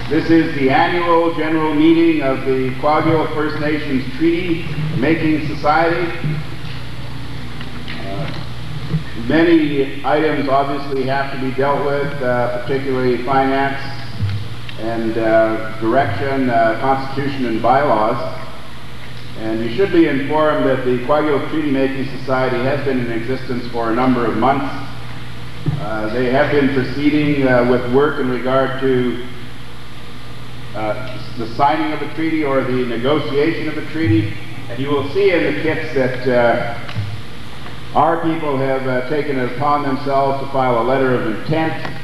This is the annual general meeting of the Kwakiutl First Nations Treaty Making Society. Many items obviously have to be dealt with, particularly finance and direction, constitution and bylaws. And you should be informed that the Kwakiutl Treaty Making Society has been in existence for a number of months. They have been proceeding with work in regard to the signing of the treaty or the negotiation of the treaty, and you will see in the kits that our people have taken it upon themselves to file a letter of intent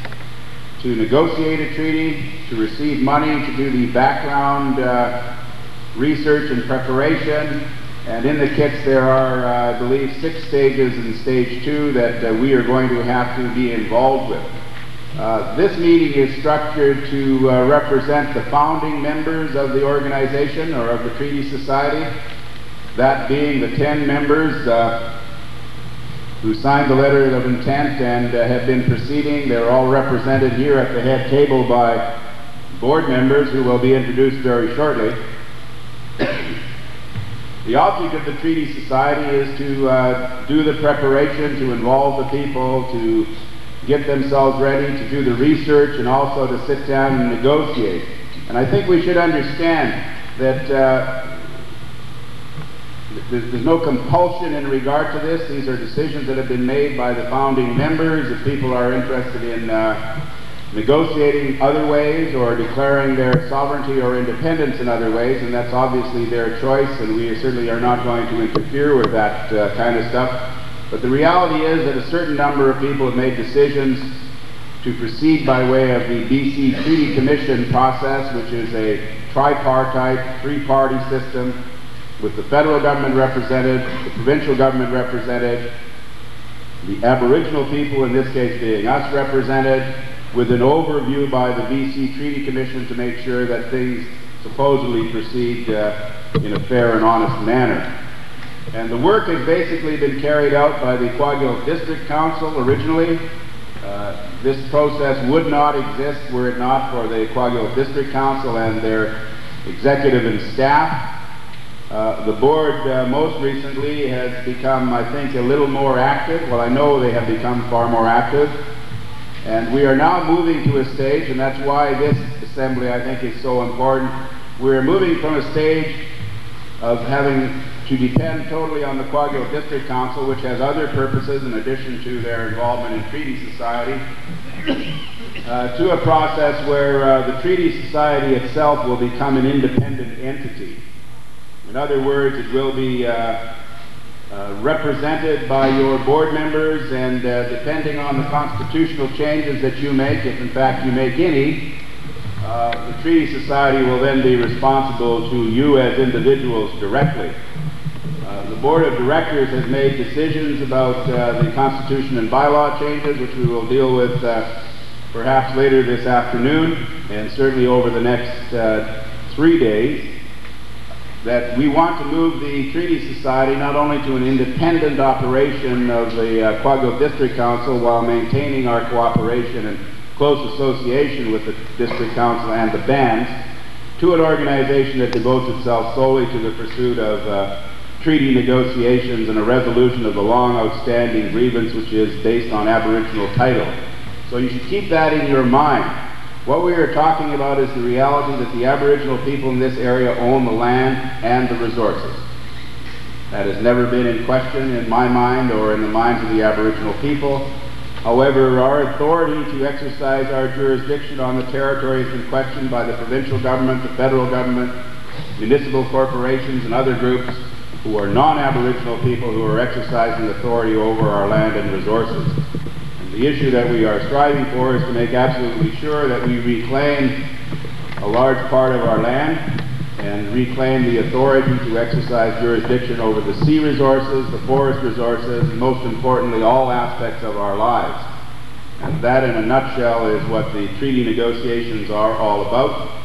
to negotiate a treaty, to receive money to do the background research and preparation, and in the kits there are, I believe, 6 stages in stage 2 that we are going to have to be involved with. This meeting is structured to represent the founding members of the organization or of the Treaty Society, that being the 10 members who signed the letter of intent and have been proceeding. They're all represented here at the head table by board members who will be introduced very shortly. The object of the Treaty Society is to do the preparation, to involve the people, to get themselves ready, to do the research, and also to sit down and negotiate. And I think we should understand that there's no compulsion in regard to this. These are decisions that have been made by the founding members. If people are interested in negotiating other ways or declaring their sovereignty or independence in other ways, and that's obviously their choice, and we certainly are not going to interfere with that kind of stuff. But the reality is that a certain number of people have made decisions to proceed by way of the BC Treaty Commission process, which is a tripartite, 3-party system with the federal government represented, the provincial government represented, the Aboriginal people, in this case being us, represented, with an overview by the BC Treaty Commission to make sure that things supposedly proceed in a fair and honest manner. And the work has basically been carried out by the Kwakiutl District Council originally. This process would not exist were it not for the Kwakiutl District Council and their executive and staff. The board most recently has become, I think, a little more active. Well, I know they have become far more active. And we are now moving to a stage, and that's why this assembly, I think, is so important. We're moving from a stage of having to depend totally on the Kwakiutl District Council, which has other purposes in addition to their involvement in Treaty Society, to a process where the Treaty Society itself will become an independent entity. In other words, it will be represented by your board members, and depending on the constitutional changes that you make, if in fact you make any, the Treaty Society will then be responsible to you as individuals directly. The Board of Directors has made decisions about the Constitution and bylaw changes, which we will deal with perhaps later this afternoon, and certainly over the next 3 days, that we want to move the Treaty Society not only to an independent operation of the Kwakiutl District Council while maintaining our cooperation and close association with the District Council and the bands, to an organization that devotes itself solely to the pursuit of treaty negotiations and a resolution of the long outstanding grievance which is based on Aboriginal title. So you should keep that in your mind. What we are talking about is the reality that the Aboriginal people in this area own the land and the resources. That has never been in question in my mind or in the minds of the Aboriginal people. However, our authority to exercise our jurisdiction on the territory has been questioned by the provincial government, the federal government, municipal corporations, and other groups who are non-Aboriginal people who are exercising authority over our land and resources. And the issue that we are striving for is to make absolutely sure that we reclaim a large part of our land and reclaim the authority to exercise jurisdiction over the sea resources, the forest resources, and most importantly, all aspects of our lives. And that, in a nutshell, is what the treaty negotiations are all about.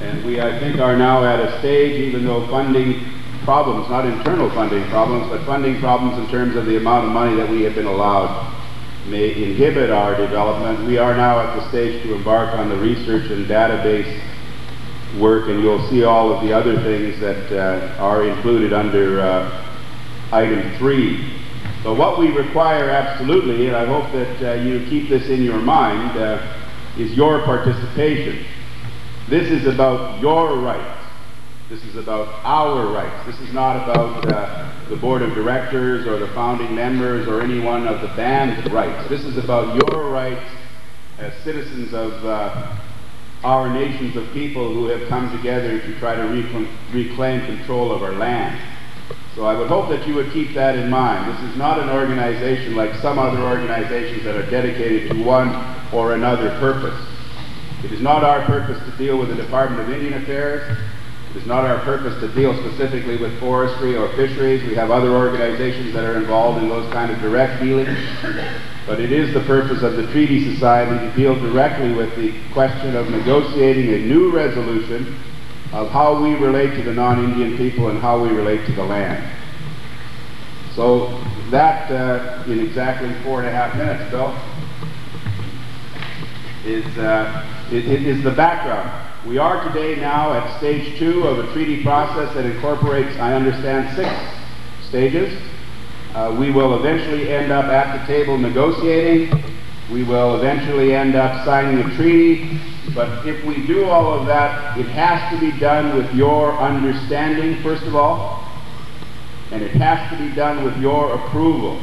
And we, I think, are now at a stage, even though funding problems, not internal funding problems, but funding problems in terms of the amount of money that we have been allowed may inhibit our development, we are now at the stage to embark on the research and database work, and you'll see all of the other things that are included under item 3. But what we require absolutely, and I hope that you keep this in your mind, is your participation. This is about your rights. This is about our rights. This is not about the board of directors or the founding members or any one of the band's rights. This is about your rights as citizens of our nations of people who have come together to try to reclaim control of our land. So I would hope that you would keep that in mind. This is not an organization like some other organizations that are dedicated to one or another purpose. It is not our purpose to deal with the Department of Indian Affairs. It is not our purpose to deal specifically with forestry or fisheries. We have other organizations that are involved in those kind of direct dealings. But it is the purpose of the Treaty Society to deal directly with the question of negotiating a new resolution of how we relate to the non-Indian people and how we relate to the land. So that, in exactly 4.5 minutes, Bill, is the background. We are today now at stage 2 of a treaty process that incorporates, I understand, 6 stages. We will eventually end up at the table negotiating. We will eventually end up signing a treaty. But if we do all of that, it has to be done with your understanding, first of all, and it has to be done with your approval.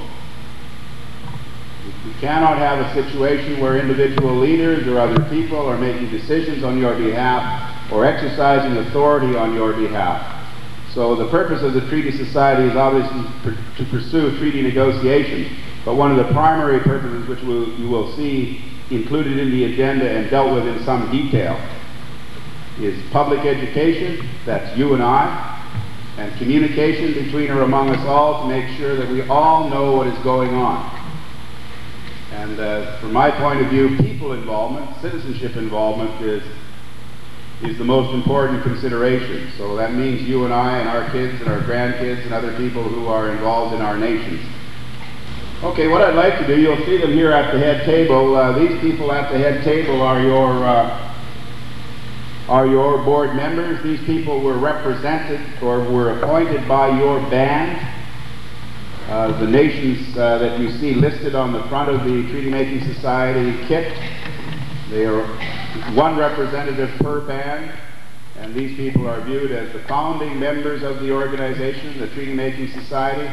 We cannot have a situation where individual leaders or other people are making decisions on your behalf or exercising authority on your behalf. So the purpose of the Treaty Society is obviously to pursue treaty negotiations, but one of the primary purposes, which you will see included in the agenda and dealt with in some detail, is public education, that's you and I, and communication between or among us all to make sure that we all know what is going on. And from my point of view, people involvement, citizenship involvement is the most important consideration. So that means you and I and our kids and our grandkids and other people who are involved in our nations. Okay, what I'd like to do, you'll see them here at the head table. These people at the head table are your board members. These people were represented or were appointed by your band. The nations that you see listed on the front of the Treaty Making Society kit, they are one representative per band, and these people are viewed as the founding members of the organization, the Treaty Making Society,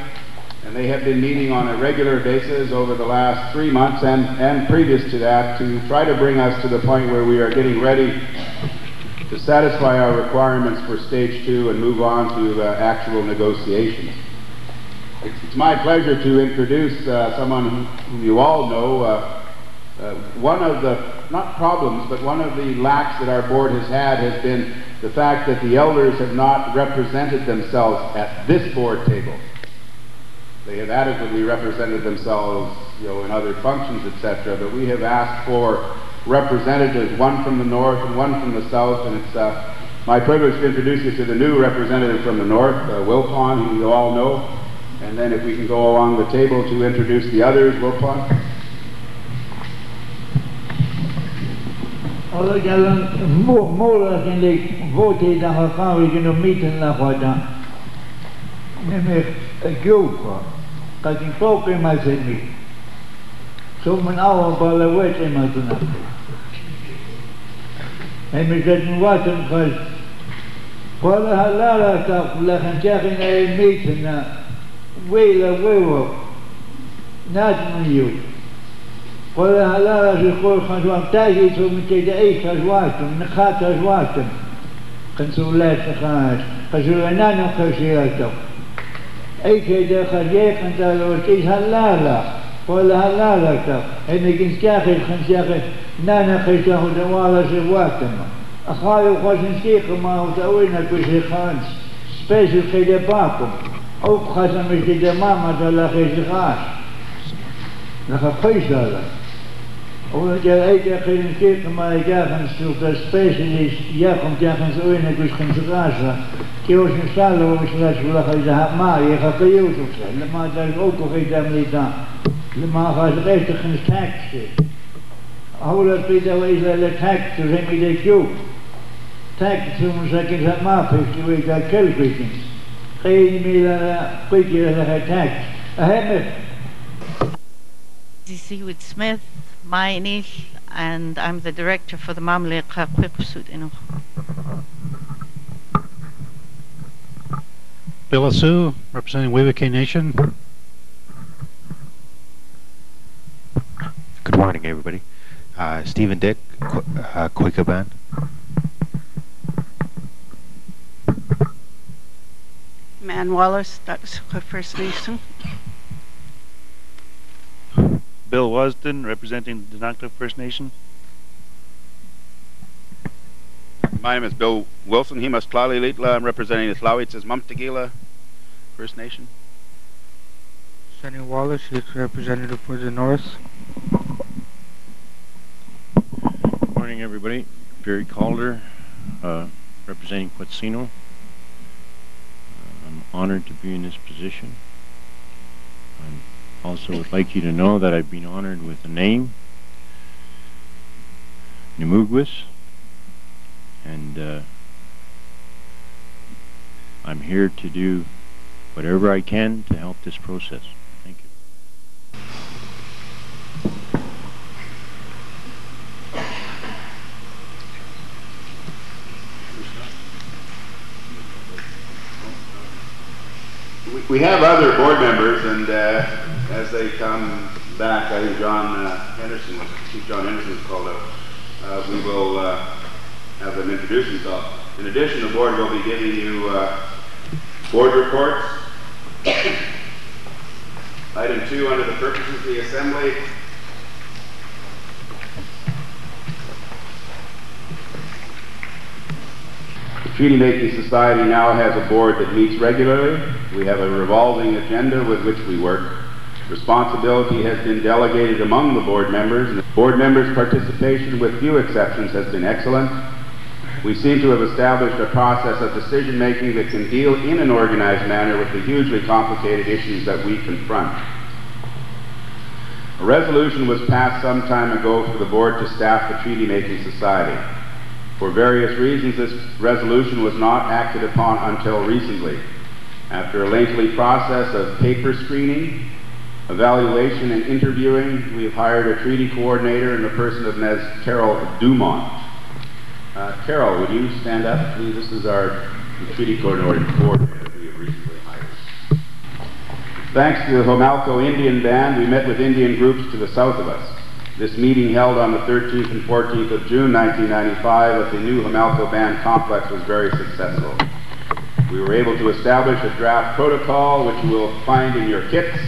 and they have been meeting on a regular basis over the last 3 months and previous to that to try to bring us to the point where we are getting ready to satisfy our requirements for stage 2 and move on to actual negotiations. It's my pleasure to introduce someone whom you all know. One of the, not problems, but one of the lacks that our board has had has been the fact that the elders have not represented themselves at this board table. They have adequately represented themselves, in other functions, etc., but we have asked for representatives, one from the north and one from the south, and it's my privilege to introduce you to the new representative from the north, Wilpon, who you all know, and then if we can go along the table to introduce the others. Wilpon. Alors, il y a un mot qui est voté dans la Chambre qui nous meeting là, mais quoi, quand il faut que moi c'est mis. So mijn oude ballen weet iemand toen af. En we zitten wat hem gaat. Qual halala tak lachen zeggen hij meten na. Wela wewa. Naast me jou. Qual halala ze gewoon gaan zo aan tijd iets om te de eet als wachten. En gaat als wachten. Kan zo laten gaan. Kan zo een ander gezegd op. Ik heb de gezegd dat het is halala. Qual halala tak. En ik in zeggen gaan zeggen. Nana gezegd dat we ze wachten. أخايو خاشن شيخ ما وتأوينا كل خانس سبيشل كده باكم أو خاشن مش كده ماما تلا خيش خاش لخا خيش هذا أو جاء أي خير شيخ ما يجاهن سوق سبيشل ياكم جاهن سوينا كل خمس خاشة كيوش نسال ومش لاش ولا خيزها ما يخطيوش وصل لما تلقوكو خيزها ميدان لما خاش غير تخنس تاكسي أولا بيدا وإذا لتاكسي زي ميدا كيوب تاكسي مساكن ما فيش ويجا كل فيكنس خيني ميلا قيجي لها تاكسي أهم Seaweed Smith, Mainil, and I'm the director for the Mamle Kwakiutl. Bill Asu, representing Wewake Nation. Good morning, everybody. Stephen Dick, Quaker Band. Man Wallace, that's First Nation. Bill Wasden, representing the Danakta First Nation. My name is Bill Wilson. Himas Tlali Litla. I'm representing the Tlawitzes Mumtagila First Nation. Sonny Wallace is representative for the North. Good morning, everybody. Barry Calder, representing Quetzino. I'm honored to be in this position. I also would like you to know that I've been honored with a name, Nimugwis, and I'm here to do whatever I can to help this process. Thank you. We have other board members, and as they come back, I think Chief John Henderson was called out. We will have them introduce themselves. In addition, the board will be giving you board reports. Item 2 under the purposes of the Assembly. The Treaty Making Society now has a board that meets regularly. We have a revolving agenda with which we work. Responsibility has been delegated among the board members, and the board members' participation, with few exceptions, has been excellent. We seem to have established a process of decision-making that can deal in an organized manner with the hugely complicated issues that we confront. A resolution was passed some time ago for the board to staff the Treaty Making Society. For various reasons, this resolution was not acted upon until recently. After a lengthy process of paper screening, evaluation, and interviewing, we have hired a treaty coordinator in the person of Ms. Carol Dumont. Carol, would you stand up, please? This is our treaty coordinator that we have recently hired. Thanks to the Homalco Indian Band, we met with Indian groups to the south of us. This meeting, held on the 13th and 14th of June 1995 at the new Homalco Band complex, was very successful. We were able to establish a draft protocol, which you will find in your kits.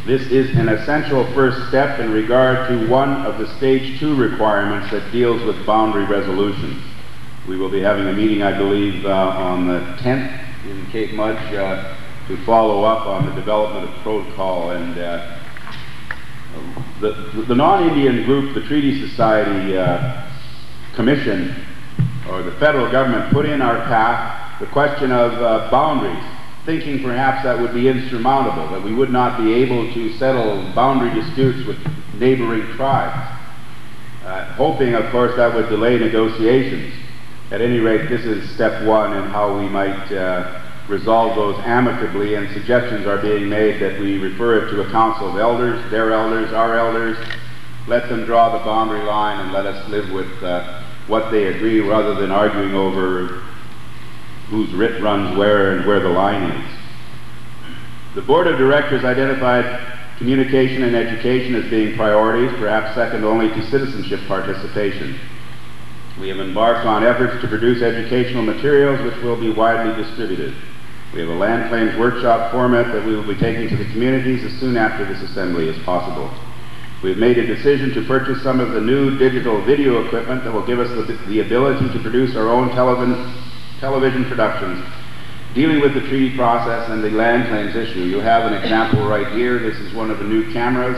This is an essential first step in regard to one of the Stage 2 requirements that deals with boundary resolutions. We will be having a meeting, I believe, on the 10th in Cape Mudge to follow up on the development of protocol. And the non-Indian group, the Treaty Society Commission, or the federal government, put in our path the question of boundaries, thinking perhaps that would be insurmountable, that we would not be able to settle boundary disputes with neighboring tribes, hoping, of course, that would delay negotiations. At any rate, this is step one in how we might resolve those amicably, and suggestions are being made that we refer it to a council of elders, their elders, our elders. Let them draw the boundary line and let us live with what they agree, rather than arguing over whose writ runs where and where the line is. The Board of Directors identified communication and education as being priorities, perhaps second only to citizenship participation. We have embarked on efforts to produce educational materials which will be widely distributed. We have a land claims workshop format that we will be taking to the communities as soon after this assembly as possible. We have made a decision to purchase some of the new digital video equipment that will give us the ability to produce our own television productions dealing with the treaty process and the land claims issue. You have an example right here. This is one of the new cameras.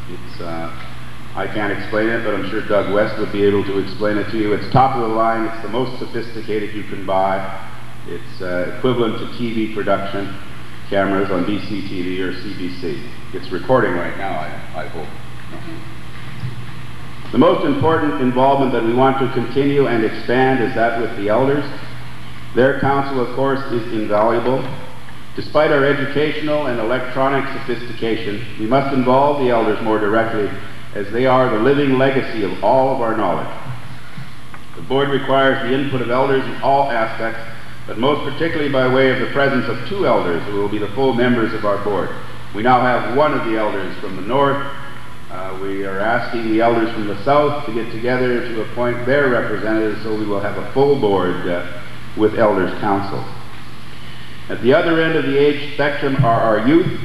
It's, I can't explain it, but I'm sure Doug West would be able to explain it to you. It's top of the line. It's the most sophisticated you can buy. It's equivalent to TV production cameras on BCTV or CBC. It's recording right now, I hope. The most important involvement that we want to continue and expand is that with the elders. Their counsel, of course, is invaluable. Despite our educational and electronic sophistication, we must involve the elders more directly, as they are the living legacy of all of our knowledge. The board requires the input of elders in all aspects, but most particularly by way of the presence of 2 elders who will be the full members of our board. We now have one of the elders from the north. We are asking the elders from the south to get together to appoint their representatives, so we will have a full board with elders council. At the other end of the age spectrum are our youth.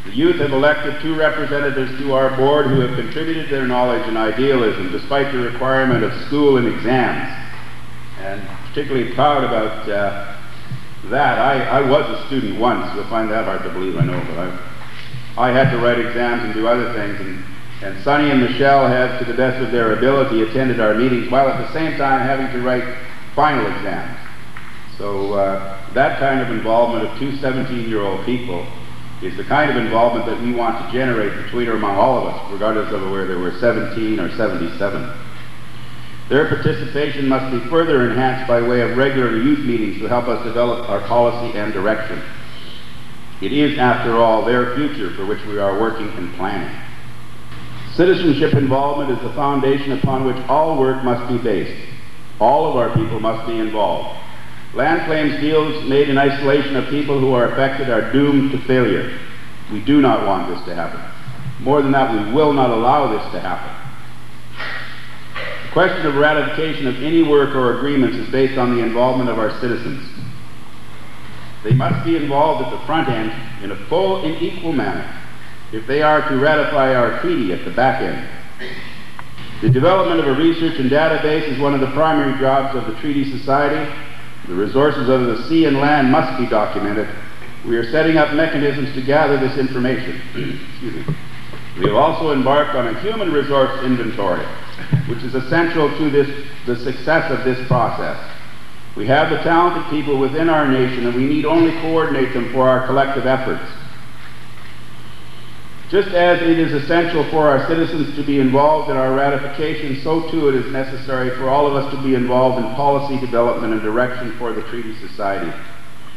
The youth have elected 2 representatives to our board who have contributed their knowledge and idealism despite the requirement of school and exams. And particularly proud about that. I was a student once. You'll find that hard to believe, I know, but I had to write exams and do other things, and Sonny and Michelle have, to the best of their ability, attended our meetings while at the same time having to write final exams. So that kind of involvement of 2 17-year-old people is the kind of involvement that we want to generate between or among all of us, regardless of whether we're 17 or 77. Their participation must be further enhanced by way of regular youth meetings to help us develop our policy and direction. It is, after all, their future for which we are working and planning. Citizenship involvement is the foundation upon which all work must be based. All of our people must be involved. Land claims deals made in isolation of people who are affected are doomed to failure. We do not want this to happen. More than that, we will not allow this to happen. The question of ratification of any work or agreements is based on the involvement of our citizens. They must be involved at the front end in a full and equal manner if they are to ratify our treaty at the back end. The development of a research and database is one of the primary jobs of the Treaty Society. The resources of the sea and land must be documented. We are setting up mechanisms to gather this information. Excuse me. We have also embarked on a human resource inventory, which is essential to the success of this process. We have the talented people within our nation, and we need only coordinate them for our collective efforts. Just as it is essential for our citizens to be involved in our ratification, so too it is necessary for all of us to be involved in policy development and direction for the Treaty Society.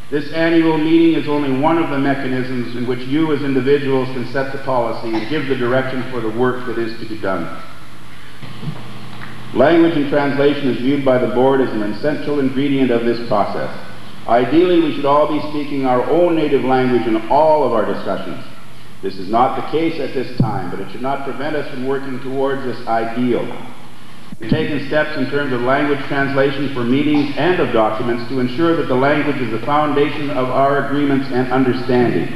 This annual meeting is only one of the mechanisms in which you as individuals can set the policy and give the direction for the work that is to be done. Language and translation is viewed by the board as an essential ingredient of this process. Ideally, we should all be speaking our own native language in all of our discussions. This is not the case at this time, but it should not prevent us from working towards this ideal. We've taken steps in terms of language translation for meetings and of documents to ensure that the language is the foundation of our agreements and understanding.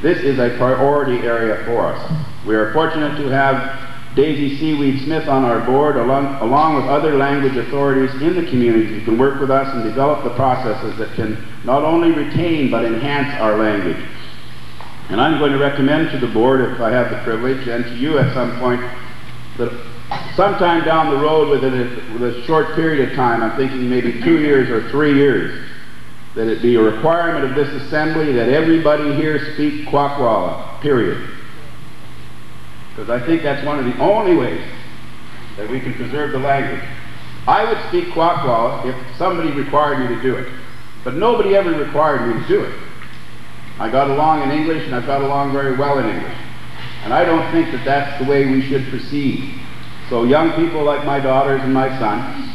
This is a priority area for us. We are fortunate to have Daisy Seaweed Smith on our board, along with other language authorities in the community who can work with us and develop the processes that can not only retain but enhance our language. And I'm going to recommend to the board, if I have the privilege, and to you at some point, that sometime down the road with a short period of time, I'm thinking maybe 2 years or 3 years, that it be a requirement of this assembly that everybody here speak Kwakiutl, period. Because I think that's one of the only ways that we can preserve the language. I would speak Kwakiutl if somebody required me to do it. But nobody ever required me to do it. I got along in English, and I've got along very well in English. And I don't think that that's the way we should proceed. So young people like my daughters and my son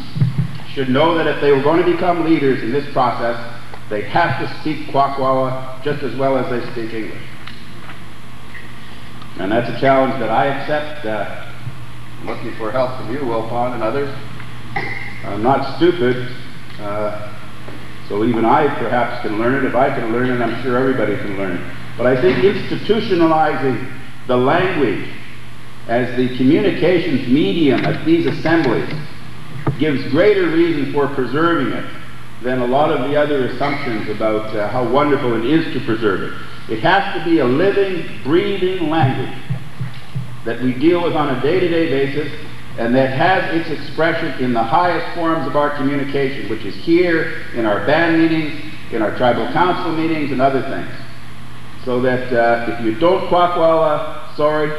should know that if they were going to become leaders in this process, they have to speak Kwakiutl just as well as they speak English. And that's a challenge that I accept. I'm looking for help from you, Wilpon, and others. I'm not stupid, so even I perhaps can learn it. If I can learn it, I'm sure everybody can learn it. But I think institutionalizing the language as the communications medium at these assemblies gives greater reason for preserving it than a lot of the other assumptions about how wonderful it is to preserve it. It has to be a living, breathing language that we deal with on a day-to-day basis, and that has its expression in the highest forms of our communication, which is here, in our band meetings, in our tribal council meetings, and other things. So that if you don't Kwakiutl, sorry,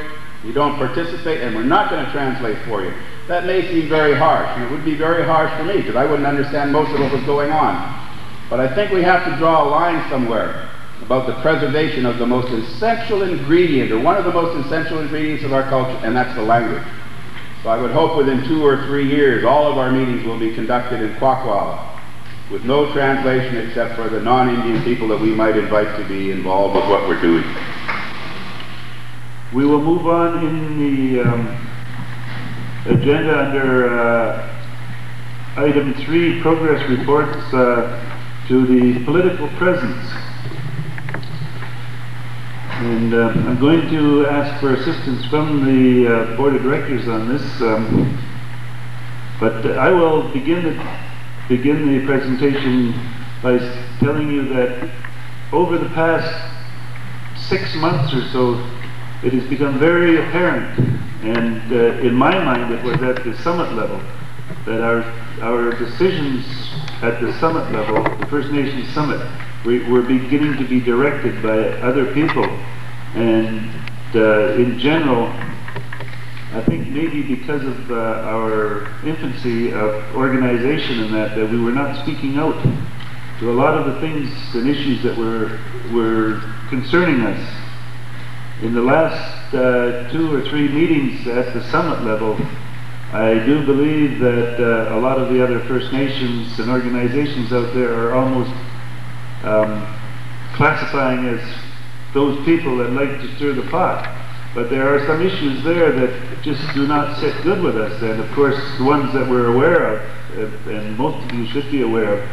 you don't participate, and we're not going to translate for you. That may seem very harsh, and it would be very harsh for me, because I wouldn't understand most of what was going on. But I think we have to draw a line somewhere about the preservation of the most essential ingredient, or one of the most essential ingredients of our culture, and that's the language. So I would hope within 2 or 3 years, all of our meetings will be conducted in Kwakiutl, with no translation except for the non-Indian people that we might invite to be involved with what we're doing. We will move on in the agenda under item 3, progress reports, to the political presence. And I'm going to ask for assistance from the Board of Directors on this, but I will begin the presentation by telling you that over the past 6 months or so, it has become very apparent, and in my mind it was at the summit level, that our decisions at the summit level, the First Nations summit, were beginning to be directed by other people. And in general, I think maybe because of our infancy of organization and that we were not speaking out to a lot of the things and issues that were concerning us. In the last 2 or 3 meetings at the summit level, I do believe that a lot of the other First Nations and organizations out there are almost classifying as those people that like to stir the pot. But there are some issues there that just do not sit good with us, and of course the ones that we're aware of, and most of you should be aware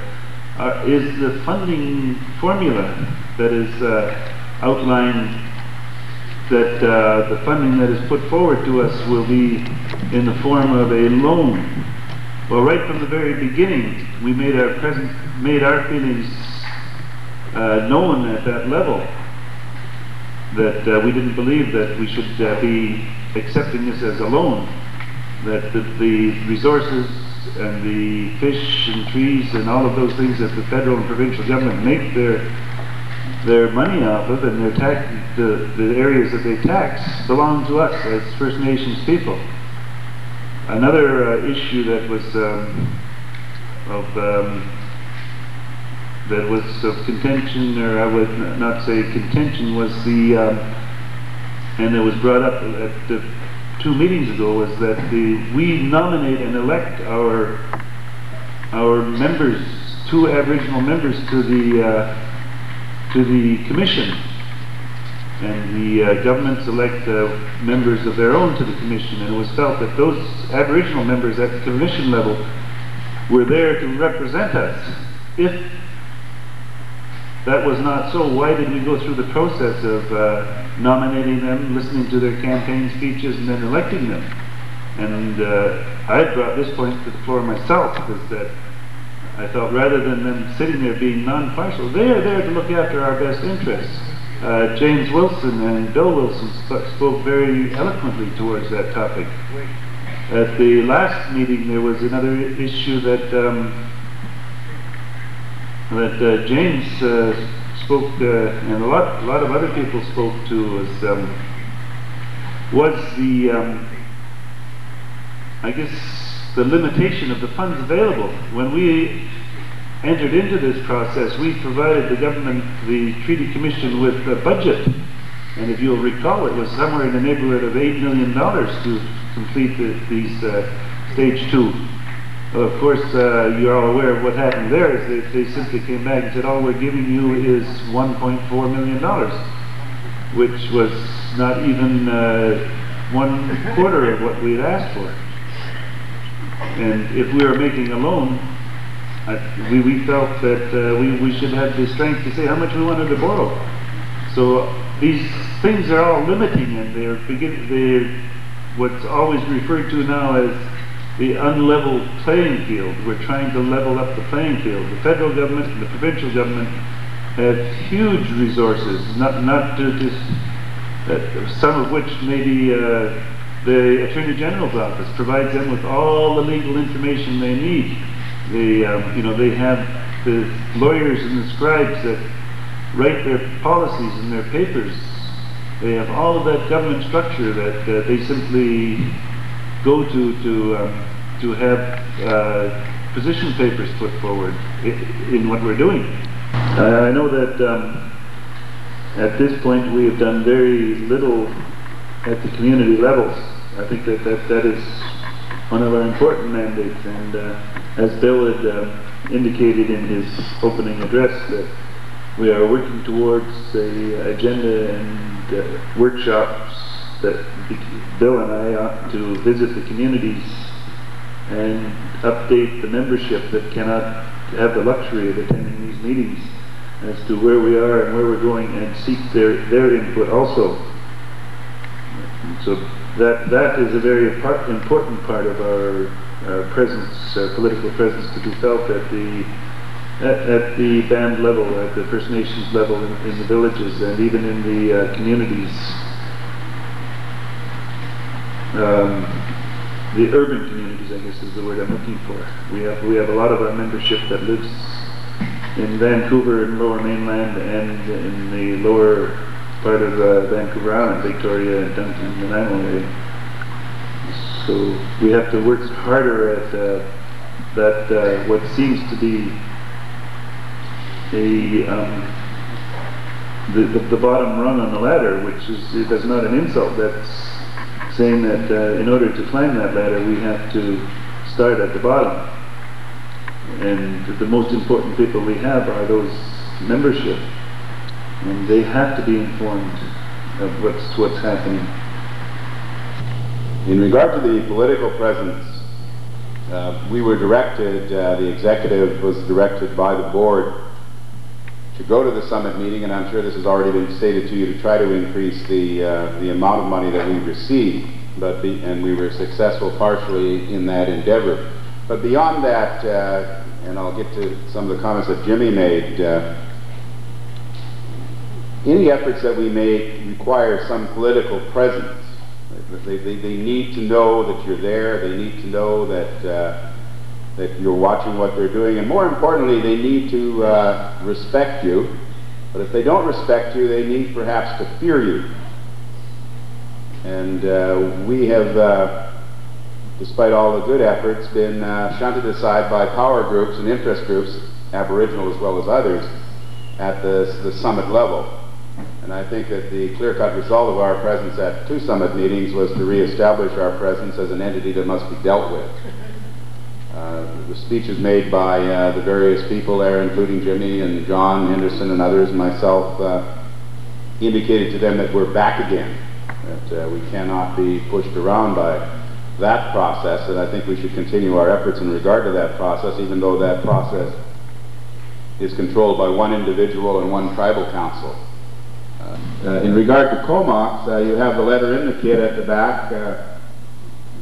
of, is the funding formula that is outlined, that the funding that is put forward to us will be in the form of a loan. Well, right from the very beginning, we made our feelings known at that level, that we didn't believe that we should be accepting this as a loan, that the resources and the fish and trees and all of those things that the federal and provincial government make their money off of, and the areas that they tax, belong to us as First Nations people. Another issue that was of contention, or I would not say contention, was and it was brought up at the 2 meetings ago, was that we nominate and elect our members, 2 Aboriginal members to the commission, and the governments elect members of their own to the commission, and it was felt that those Aboriginal members at the commission level were there to represent us. If that was not so, why did we go through the process of nominating them, listening to their campaign speeches, and then electing them? And I brought this point to the floor myself, because that I felt rather than them sitting there being non-partial, they are there to look after our best interests. James Wilson and Bill Wilson spoke very eloquently towards that topic. At the last meeting, there was another issue that James spoke, and a lot of other people spoke to, was the I guess the limitation of the funds available. When we entered into this process, we provided the government, the Treaty Commission, with a budget. And if you'll recall, it was somewhere in the neighborhood of $8 million to complete these stage 2. Well, of course, you're all aware of what happened there. Is they simply came back and said, all we're giving you is $1.4 million, which was not even 1/4 of what we had asked for. And if we were making a loan, we felt that we should have the strength to say how much we wanted to borrow. So these things are all limiting, and they're what's always referred to now as the unlevel playing field. We're trying to level up the playing field. The federal government and the provincial government have huge resources, not just some of which maybe the Attorney General's office provides them with all the legal information they need. They have the lawyers and the scribes that write their policies and their papers. They have all of that government structure that they simply go to have position papers put forward in what we're doing. I know that at this point we have done very little at the community levels. I think that is one of our important mandates, and as Bill had indicated in his opening address, that we are working towards a agenda and workshops that Bill and I ought to visit the communities and update the membership that cannot have the luxury of attending these meetings as to where we are and where we're going, and seek their input also. So that is a very important part of our presence, our political presence, to be felt at the band level, at the First Nations level, in the villages, and even in the communities. The urban communities, I guess, is the word I'm looking for. We have a lot of our membership that lives in Vancouver and Lower Mainland, and in the lower part of Vancouver Island, Victoria and Duncan, Nanaimo area. So we have to work harder at that what seems to be the bottom rung on the ladder, which is not an insult. That's saying that in order to climb that ladder, we have to start at the bottom. And the most important people we have are those membership, and they have to be informed of what's happening. In regard to the political presence, we were directed, the executive was directed by the board to go to the summit meeting, and I'm sure this has already been stated to you, to try to increase the amount of money that we received, and we were successful partially in that endeavor. But beyond that, and I'll get to some of the comments that Jimmy made, any efforts that we make require some political presence. They need to know that you're there. They need to know that you're watching what they're doing, and more importantly, they need to respect you. But if they don't respect you, they need perhaps to fear you. And we have, despite all the good efforts, been shunted aside by power groups and interest groups, Aboriginal as well as others, at the summit level. And I think that the clear-cut result of our presence at 2 summit meetings was to re-establish our presence as an entity that must be dealt with. The speeches made by the various people there, including Jimmy and John Henderson and others, and myself, indicated to them that we're back again, that we cannot be pushed around by that process, and I think we should continue our efforts in regard to that process, even though that process is controlled by one individual and one tribal council. In regard to Comox, you have the letter in the kit at the back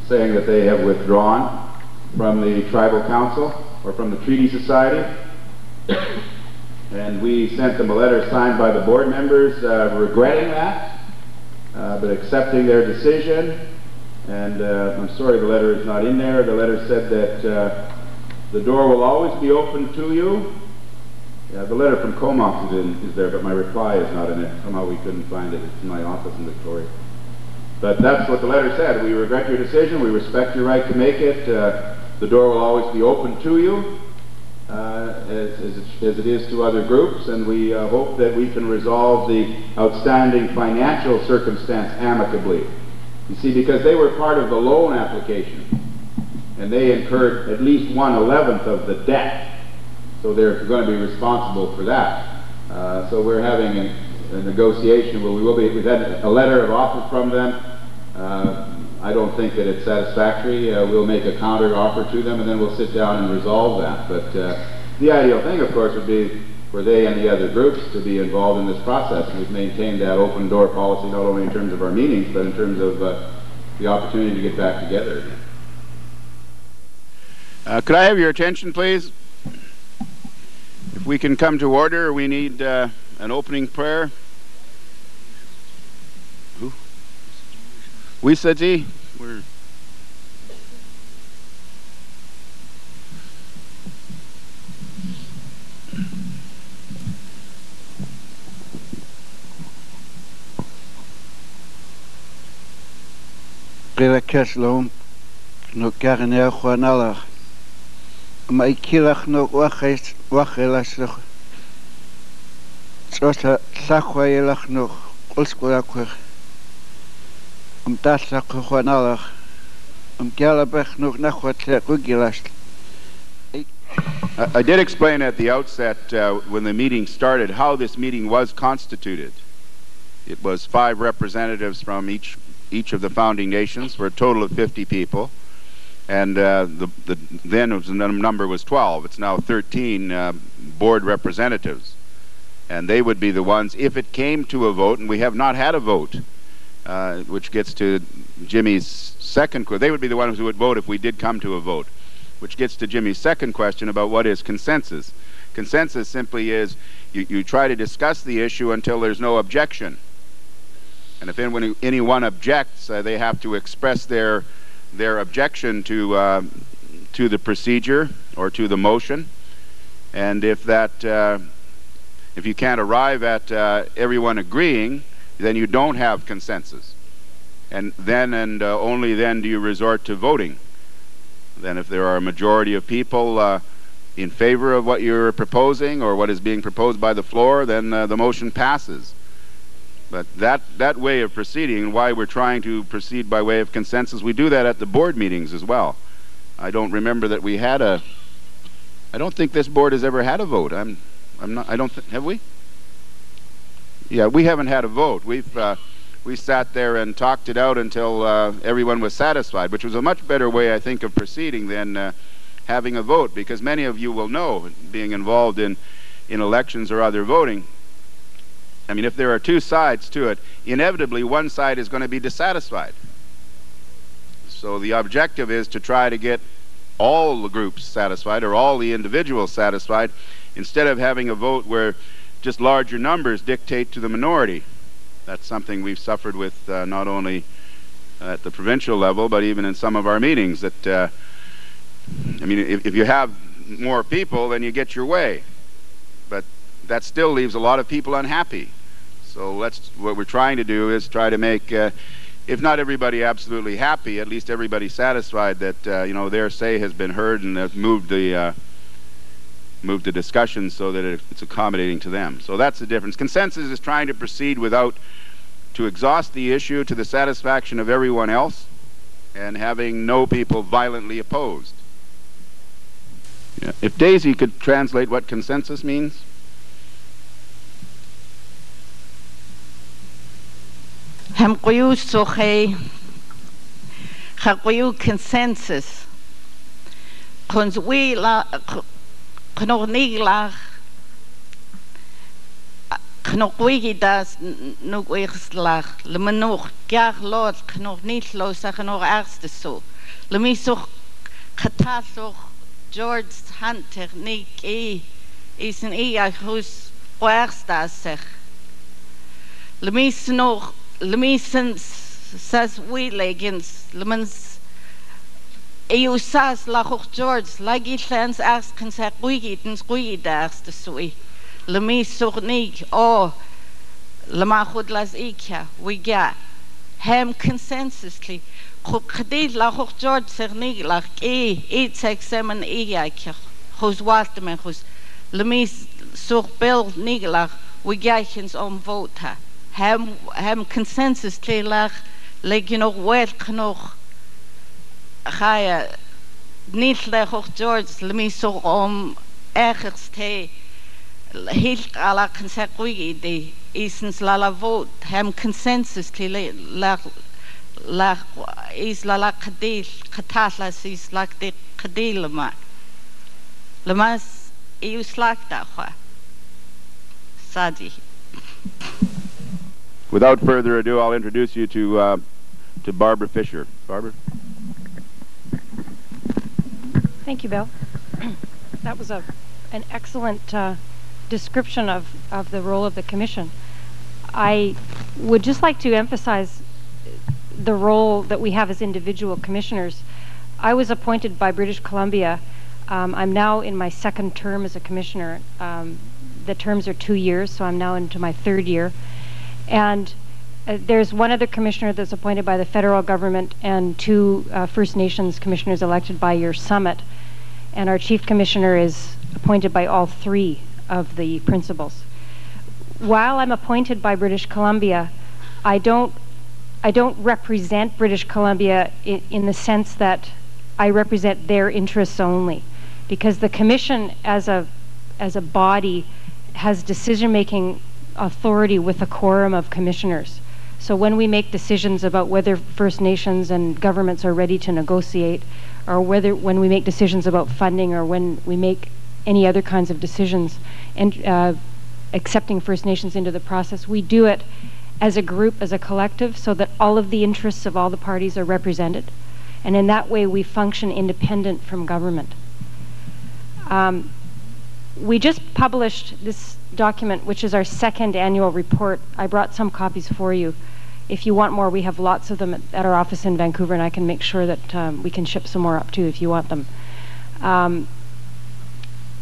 saying that they have withdrawn from the tribal council or from the Treaty Society, and we sent them a letter signed by the board members regretting that, but accepting their decision. And I'm sorry the letter is not in there. The letter said that the door will always be open to you. Yeah, the letter from Comox is there, but my reply is not in it. Somehow we couldn't find it. It's in my office in Victoria. But that's what the letter said. We regret your decision. We respect your right to make it. The door will always be open to you. as it is to other groups, and we hope that we can resolve the outstanding financial circumstance amicably. You see, because they were part of the loan application, and they incurred at least 1/11 of the debt, so they're going to be responsible for that. So we're having a negotiation where we've had a letter of offer from them. I don't think that it's satisfactory. We'll make a counter offer to them, and then we'll sit down and resolve that. But the ideal thing, of course, would be for they and the other groups to be involved in this process. And we've maintained that open door policy not only in terms of our meetings, but in terms of the opportunity to get back together again. Could I have your attention, please? If we can come to order, we need an opening prayer. Who? Wisati? We're... Grila Keslom, no Garner Juanala. My kilach no waches wachelasach. Sosa Saquailach no Ulsquaquer. Taslach Juanalach. Galabech no Nachwat Gugilast. I did explain at the outset when the meeting started how this meeting was constituted. It was 5 representatives from each of the founding nations for a total of 50 people. And then the number was 12. It's now 13 board representatives. And they would be the ones, if it came to a vote, and we have not had a vote, which gets to Jimmy's second question. They would be the ones who would vote if we did come to a vote, which gets to Jimmy's second question about what is consensus. Consensus simply is you try to discuss the issue until there's no objection. And if anyone objects, they have to express their objection to the procedure or to the motion. And if you can't arrive at everyone agreeing, then you don't have consensus. And then and only then do you resort to voting. Then if there are a majority of people in favor of what you're proposing or what is being proposed by the floor, then the motion passes. But that way of proceeding, why we're trying to proceed by way of consensus, we do that at the board meetings as well. I don't remember that we had I don't think this board has ever had a vote. Have we? Yeah, we haven't had a vote. We sat there and talked it out until everyone was satisfied, which was a much better way, I think, of proceeding than having a vote, because many of you will know, being involved in elections or other voting, I mean, if there are 2 sides to it, inevitably one side is going to be dissatisfied. So the objective is to try to get all the groups satisfied or all the individuals satisfied, instead of having a vote where just larger numbers dictate to the minority. That's something we've suffered with not only at the provincial level, but even in some of our meetings. That I mean, if you have more people, then you get your way. But that still leaves a lot of people unhappy. So what we're trying to do is try to make, if not everybody absolutely happy, at least everybody satisfied that their say has been heard and have moved the discussion so that it's accommodating to them. So that's the difference. Consensus is trying to proceed to exhaust the issue to the satisfaction of everyone else, and having no people violently opposed. Yeah. If Daisy could translate what consensus means. Hamquyu soche Haquyu consensus Conswila Knognigla Knogwigidas Nugwigslach Lemanoch Gar Lord Knognitlo Sachanor Arsteso Lemisoch Katasoch George Hunter Nick is an Iachus Oerstasech Lemisnoch Lemisens says we legends lemons eusas lachoch George lagitlands ask consac wigitens guidas the sui lemisochnig oh lemachud las ikya we get hem consensusly khadid lachoch George sernig lach it's examen iyak Chus Walterman, chus Lemis sur Bill Nigelach, we gaichens vota. Hem consensus tlelach, leg nog wel genoeg. Ga niet leg ook George, Lemis sur ergens te. Hilt alla consequigi de isens la vote. Hem consensus tlelach. Is la kadil kataslas is like the kadilama. Lamas you slack that Sadi. Without further ado, I'll introduce you to Barbara Fisher. Barbara. Thank you, Bill. That was an excellent description of the role of the Commission. I would just like to emphasize the role that we have as individual commissioners. I was appointed by British Columbia. I'm now in my second term as a commissioner. The terms are 2 years, so I'm now into my third year. And there's one other commissioner that's appointed by the federal government and 2 First Nations commissioners elected by your summit. And our chief commissioner is appointed by all 3 of the principals. While I'm appointed by British Columbia, I don't represent British Columbia in the sense that I represent their interests only, because the Commission as a body has decision-making authority with a quorum of commissioners. So when we make decisions about whether First Nations and governments are ready to negotiate, or when we make decisions about funding, or when we make any other kinds of decisions and accepting First Nations into the process, we do it as a group, as a collective, so that all of the interests of all the parties are represented. And in that way, we function independent from government. We just published this document, which is our 2nd annual report. I brought some copies for you. If you want more, we have lots of them at our office in Vancouver, and I can make sure that we can ship some more up too if you want them.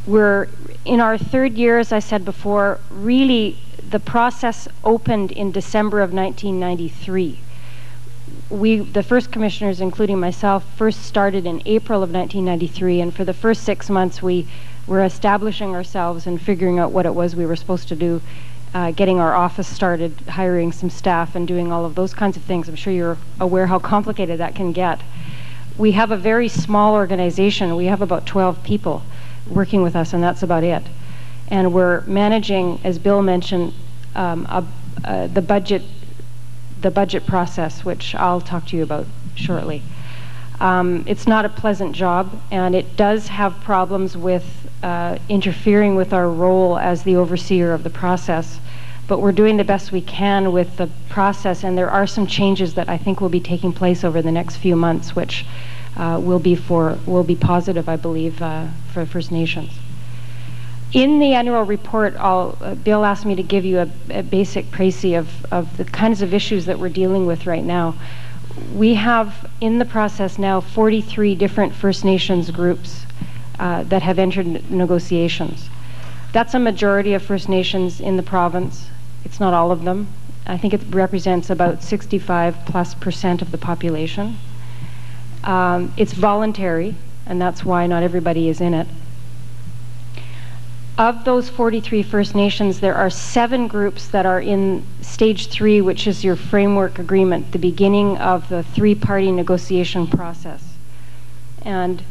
We're in our 3rd year, as I said before. Really, the process opened in December of 1993. The first commissioners, including myself, first started in April of 1993, and for the first 6 months we were establishing ourselves and figuring out what it was we were supposed to do, getting our office started, hiring some staff, and doing all of those kinds of things. I'm sure you're aware how complicated that can get. We have a very small organization. We have about 12 people working with us, and that's about it. And we're managing, as Bill mentioned, the budget process, which I'll talk to you about shortly. It's not a pleasant job, and it does have problems with interfering with our role as the overseer of the process. But we're doing the best we can with the process, and there are some changes that I think will be taking place over the next few months, which will be positive, I believe, for First Nations. In the annual report, Bill asked me to give you a basic précis of the kinds of issues that we're dealing with right now. We have in the process now 43 different First Nations groups that have entered negotiations. That's a majority of First Nations in the province. It's not all of them. I think it represents about 65+% of the population. It's voluntary, and that's why not everybody is in it. Of those 43 First Nations, there are 7 groups that are in stage 3, which is your framework agreement, the beginning of the 3-party negotiation process. And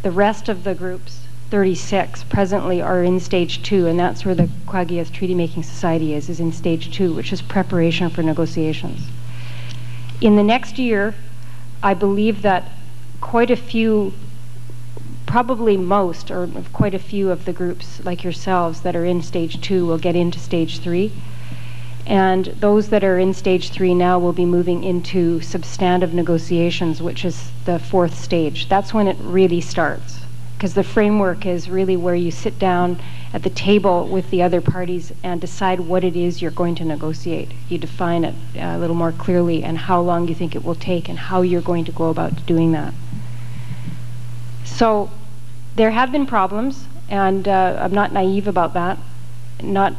the rest of the groups, 36, presently are in stage 2, and that's where the Kwakiutl Treaty Making Society is in stage 2, which is preparation for negotiations. In the next year, I believe that quite a few, probably most, or quite a few of the groups like yourselves that are in stage 2 will get into stage 3. And those that are in stage 3 now will be moving into substantive negotiations, which is the 4th stage. That's when it really starts, because the framework is really where you sit down at the table with the other parties and decide what it is you're going to negotiate. You define it a little more clearly and how long you think it will take and how you're going to go about doing that. So there have been problems, and I'm not naive about that, not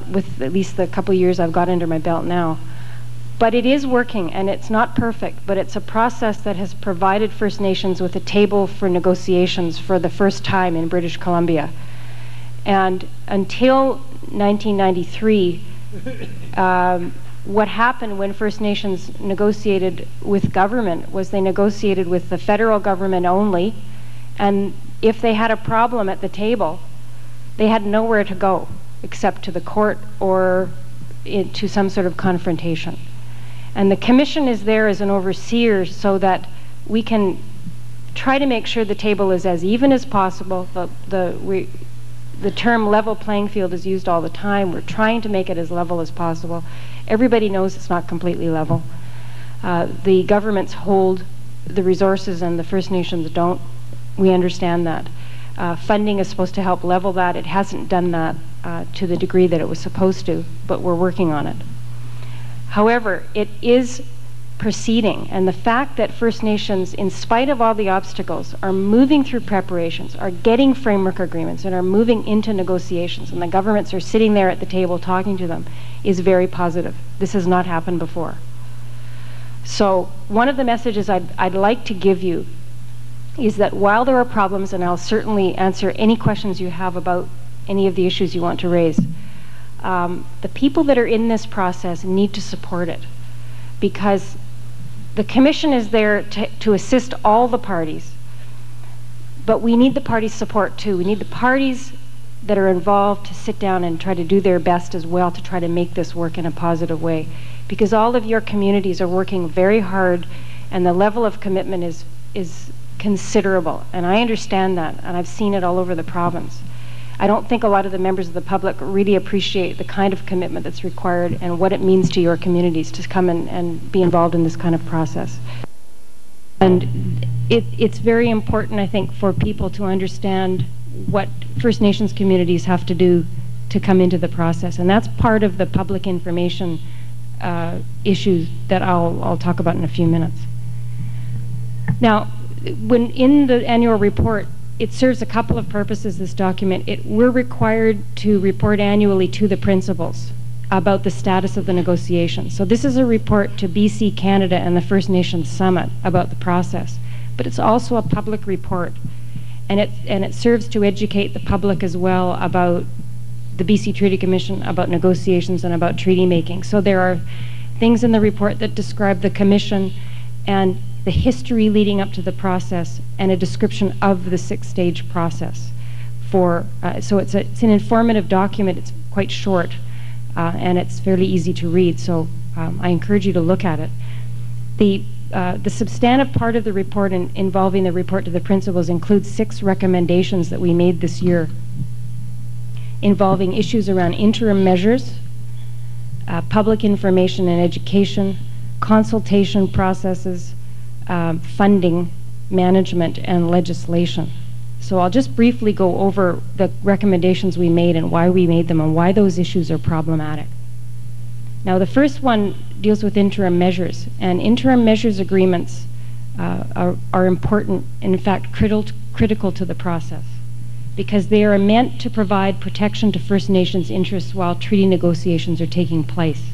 with at least the couple years I've got under my belt now. But it is working, and it's not perfect, but it's a process that has provided First Nations with a table for negotiations for the first time in British Columbia. And until 1993, what happened when First Nations negotiated with government was they negotiated with the federal government only, and if they had a problem at the table, they had nowhere to go except to the court or to some sort of confrontation. And the commission is there as an overseer so that we can try to make sure the table is as even as possible. The term level playing field is used all the time. We're trying to make it as level as possible. Everybody knows it's not completely level. The governments hold the resources and the First Nations don't. We understand that. Funding is supposed to help level that. It hasn't done that to the degree that it was supposed to, but we're working on it. However, it is proceeding, and the fact that First Nations, in spite of all the obstacles, are moving through preparations, are getting framework agreements, and are moving into negotiations, and the governments are sitting there at the table talking to them, is very positive. This has not happened before. So one of the messages I'd like to give you is that while there are problems, and I'll certainly answer any questions you have about any of the issues you want to raise, the people that are in this process need to support it, because the commission is there to assist all the parties, but we need the parties' support too. We need the parties that are involved to sit down and try to do their best as well to try to make this work in a positive way, because all of your communities are working very hard and the level of commitment is considerable, and I understand that, and I've seen it all over the province. I don't think a lot of the members of the public really appreciate the kind of commitment that's required and what it means to your communities to come and be involved in this kind of process. And it's very important, I think, for people to understand what First Nations communities have to do to come into the process. And that's part of the public information issues that I'll talk about in a few minutes. Now, when in the annual report, it serves a couple of purposes, this document. We're required to report annually to the principals about the status of the negotiations. So this is a report to BC, Canada, and the First Nations Summit about the process. But it's also a public report, and it serves to educate the public as well about the BC Treaty Commission, about negotiations, and about treaty making. So there are things in the report that describe the commission and the history leading up to the process, and a description of the six-stage process. So it's an informative document. It's quite short, and it's fairly easy to read, so I encourage you to look at it. The substantive part of the report involving the report to the principals includes 6 recommendations that we made this year, involving issues around interim measures, public information and education, consultation processes, funding, management, and legislation. So I'll just briefly go over the recommendations we made and why we made them and why those issues are problematic. Now, the first one deals with interim measures, and interim measures agreements are important, and in fact critical to the process, because they are meant to provide protection to First Nations interests while treaty negotiations are taking place.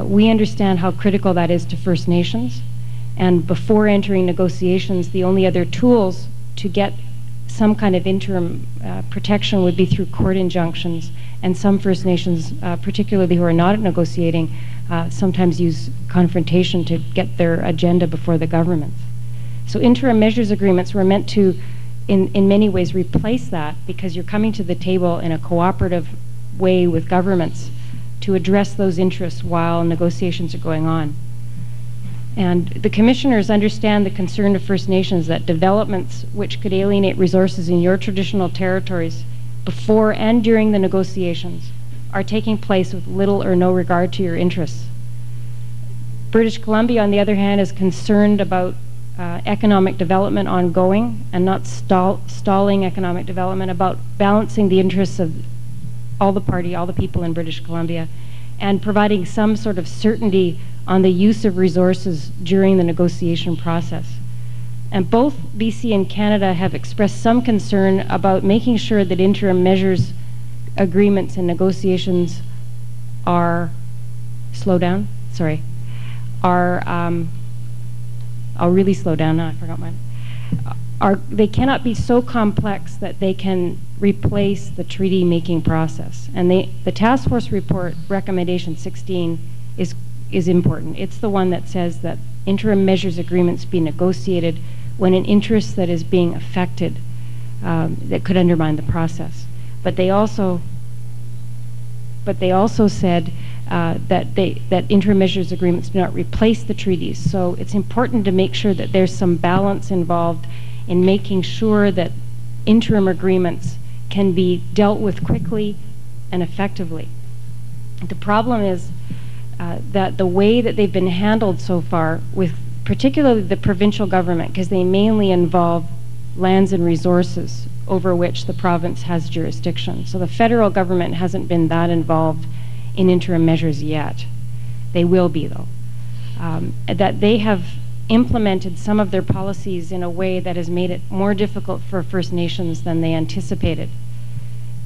We understand how critical that is to First Nations, and before entering negotiations, the only other tools to get some kind of interim protection would be through court injunctions, and some First Nations, particularly who are not negotiating, sometimes use confrontation to get their agenda before the governments. So interim measures agreements were meant to, in many ways, replace that, because you're coming to the table in a cooperative way with governments to address those interests while negotiations are going on. And the commissioners understand the concern of First Nations that developments which could alienate resources in your traditional territories before and during the negotiations are taking place with little or no regard to your interests. British Columbia, on the other hand, is concerned about economic development ongoing and not stalling economic development, about balancing the interests of all the people in British Columbia, and providing some sort of certainty on the use of resources during the negotiation process. And both BC and Canada have expressed some concern about making sure that interim measures agreements and negotiations are, slow down, sorry, are, I'll really slow down now, I forgot mine. They cannot be so complex that they can replace the treaty making process. And the task force report recommendation 16 is important. It's the one that says that interim measures agreements be negotiated when an interest that is being affected that could undermine the process. But they also said that interim measures agreements do not replace the treaties. So it's important to make sure that there's some balance involved in making sure that interim agreements can be dealt with quickly and effectively. The problem is that the way that they've been handled so far, with particularly the provincial government, because they mainly involve lands and resources over which the province has jurisdiction. So the federal government hasn't been that involved in interim measures yet. They will be, though. That they have implemented some of their policies in a way that has made it more difficult for First Nations than they anticipated.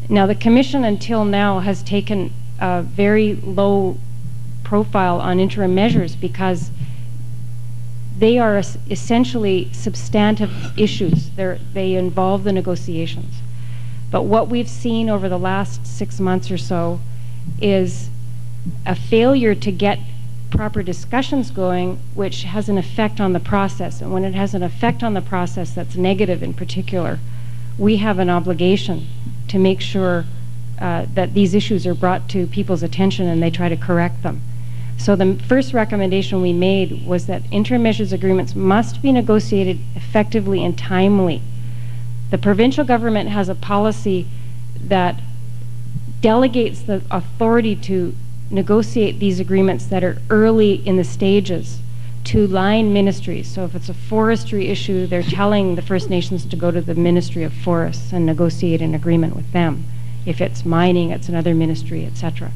Now, the Commission until now has taken a very low profile on interim measures because they are essentially substantive issues. They involve the negotiations. But what we've seen over the last 6 months or so is a failure to get proper discussions going, which has an effect on the process. And when it has an effect on the process that's negative in particular, we have an obligation to make sure that these issues are brought to people's attention and they try to correct them. So the first recommendation we made was that interim measures agreements must be negotiated effectively and timely. The provincial government has a policy that delegates the authority to negotiate these agreements that are early in the stages to line ministries. So if it's a forestry issue, they're telling the First Nations to go to the Ministry of Forests and negotiate an agreement with them. If it's mining, it's another ministry, etc.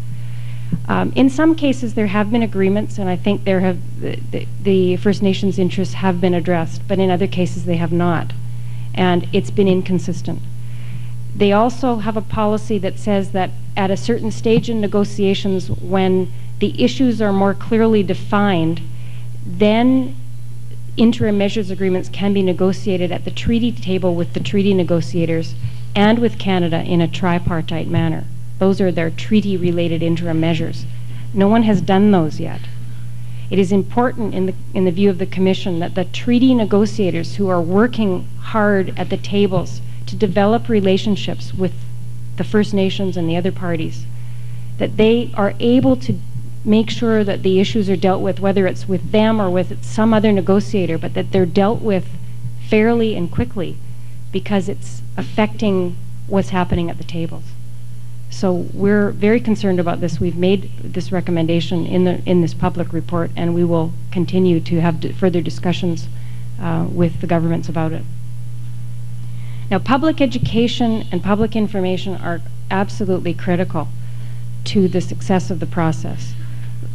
In some cases, there have been agreements, and I think there have the First Nations interests have been addressed, but in other cases they have not, and it's been inconsistent. They also have a policy that says that at a certain stage in negotiations, when the issues are more clearly defined, then interim measures agreements can be negotiated at the treaty table with the treaty negotiators and with Canada in a tripartite manner. Those are their treaty-related interim measures. No one has done those yet. It is important in the view of the Commission that the treaty negotiators who are working hard at the tables to develop relationships with the First Nations and the other parties, that they are able to make sure that the issues are dealt with, whether it's with them or with some other negotiator, but that they're dealt with fairly and quickly because it's affecting what's happening at the tables. So we're very concerned about this. We've made this recommendation in this public report, and we will continue to have further discussions with the governments about it. Now, public education and public information are absolutely critical to the success of the process.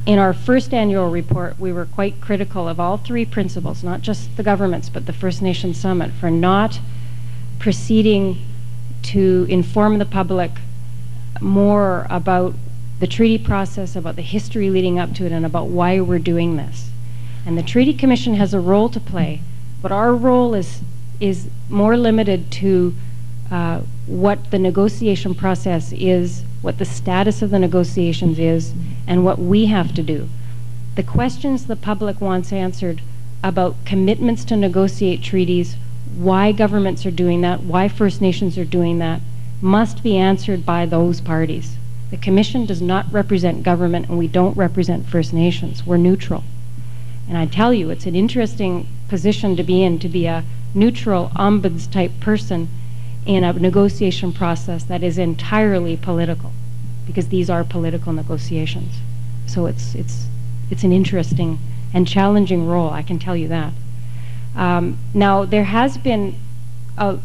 In our first annual report, we were quite critical of all three principles, not just the governments, but the First Nations Summit, for not proceeding to inform the public more about the treaty process, about the history leading up to it, and about why we're doing this. And the Treaty Commission has a role to play, but our role is more limited to what the negotiation process is, what the status of the negotiations is, and what we have to do. The questions the public wants answered about commitments to negotiate treaties, why governments are doing that, why First Nations are doing that, must be answered by those parties. The Commission does not represent government, and we don't represent First Nations. We're neutral. And I tell you, it's an interesting position to be in, to be a neutral ombuds type person in a negotiation process that is entirely political, because these are political negotiations. So it's an interesting and challenging role, I can tell you that. Now, there has been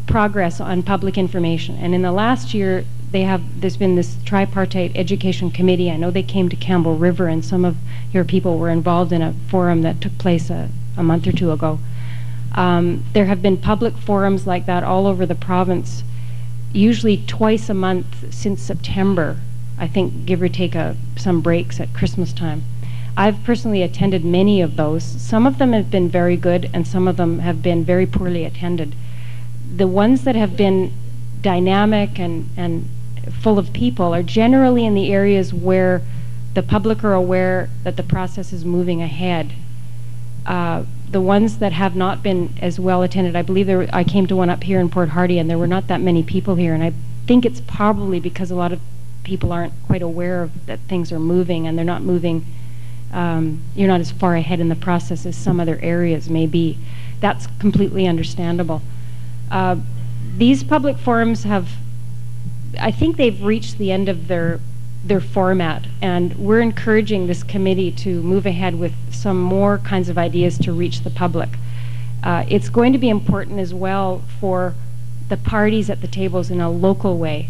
progress on public information, and in the last year there's been this tripartite education committee. I know they came to Campbell River, and some of your people were involved in a forum that took place a month or two ago. There have been public forums like that all over the province, usually twice a month since September, I think, give or take some breaks at Christmas time. I've personally attended many of those. Some of them have been very good, and some of them have been very poorly attended. The ones that have been dynamic and full of people are generally in the areas where the public are aware that the process is moving ahead. The ones that have not been as well attended, I believe I came to one up here in Port Hardy, and there were not that many people here, and I think it's probably because a lot of people aren't quite aware of that things are moving, and they're not moving, you're not as far ahead in the process as some other areas may be. That's completely understandable. These public forums have, I think they've reached the end of their format, and we're encouraging this committee to move ahead with some more kinds of ideas to reach the public. It's going to be important as well for the parties at the tables in a local way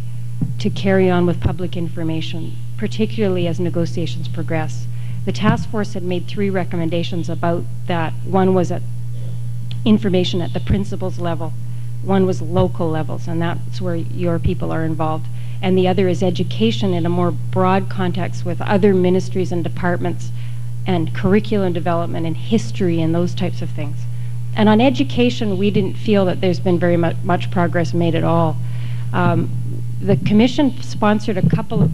to carry on with public information, particularly as negotiations progress. The task force had made 3 recommendations about that. One was information at the principals level, one was local levels, and that's where your people are involved, and the other is education in a more broad context with other ministries and departments and curriculum development and history and those types of things. And on education, we didn't feel that there's been very much progress made at all. The commission sponsored a couple of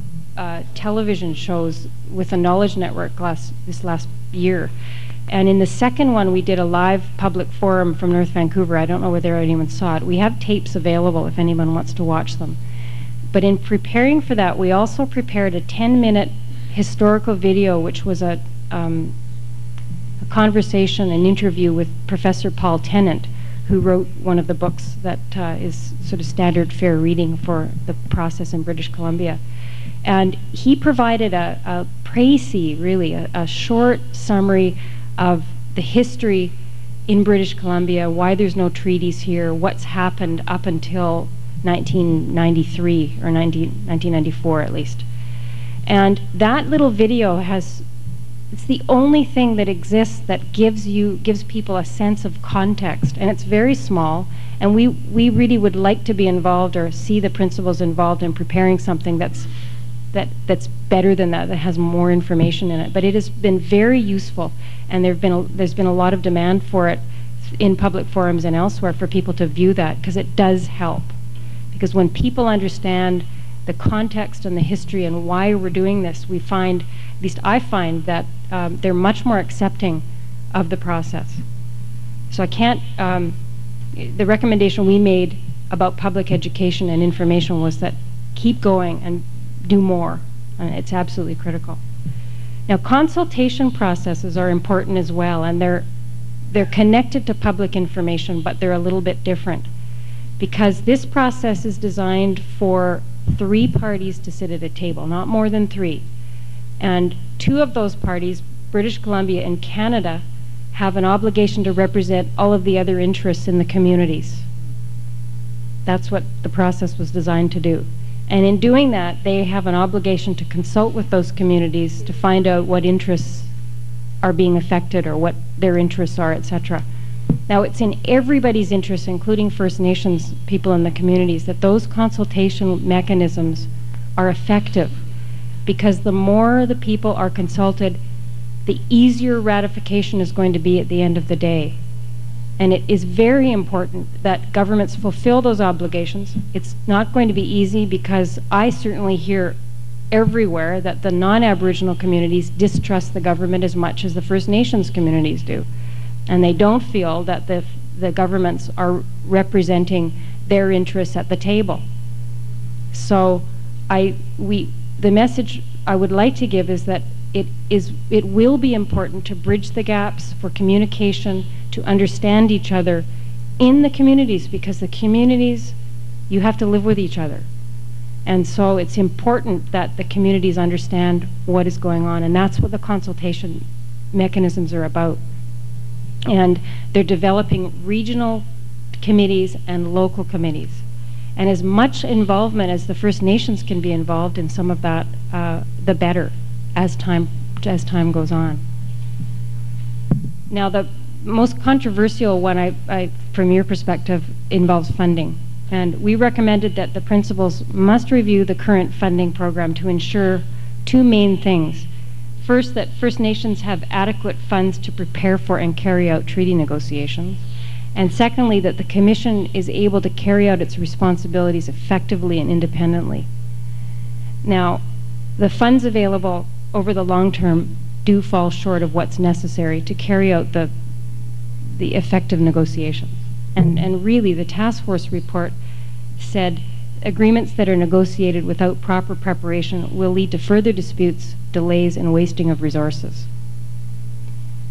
television shows with the Knowledge Network this last year. And in the second one, we did a live public forum from North Vancouver. I don't know whether anyone saw it. We have tapes available if anyone wants to watch them. But in preparing for that, we also prepared a 10-minute historical video, which was a conversation, an interview with Professor Paul Tennant, who wrote one of the books that is sort of standard fare reading for the process in British Columbia. And he provided a précis, really, a short summary of the history in British Columbia, why there's no treaties here, what's happened up until 1993, or 1994 at least. And that little video it's the only thing that exists that gives people a sense of context, and it's very small, and we really would like to be involved or see the principals involved in preparing something that's better than that has more information in it. But it has been very useful, and there's been a lot of demand for it in public forums and elsewhere for people to view that, because it does help. Because when people understand the context and the history and why we're doing this, we find, at least I find, that they're much more accepting of the process. So I can't, the recommendation we made about public education and information was that keep going and do more. And it's absolutely critical. Now, consultation processes are important as well, and they're connected to public information, but they're a little bit different, because this process is designed for 3 parties to sit at a table, not more than 3. And 2 of those parties, British Columbia and Canada, have an obligation to represent all of the other interests in the communities. That's what the process was designed to do. And in doing that, they have an obligation to consult with those communities to find out what interests are being affected or what their interests are, etc. Now, it's in everybody's interest, including First Nations people in the communities, that those consultation mechanisms are effective, because the more the people are consulted, the easier ratification is going to be at the end of the day. And it is very important that governments fulfill those obligations. It's not going to be easy, because I certainly hear everywhere that the non-Aboriginal communities distrust the government as much as the First Nations communities do. And they don't feel that the governments are representing their interests at the table. So the message I would like to give is that it will be important to bridge the gaps for communication, to understand each other in the communities, because the communities, you have to live with each other. And so it's important that the communities understand what is going on, and that's what the consultation mechanisms are about. And they're developing regional committees and local committees. And as much involvement as the First Nations can be involved in some of that, the better as time goes on. Now, the most controversial one, from your perspective, involves funding. And we recommended that the principals must review the current funding program to ensure 2 main things. First, that First Nations have adequate funds to prepare for and carry out treaty negotiations. And secondly, that the Commission is able to carry out its responsibilities effectively and independently. Now, the funds available over the long term do fall short of what's necessary to carry out the effective negotiations. And really, the task force report said agreements that are negotiated without proper preparation will lead to further disputes, delays, and wasting of resources.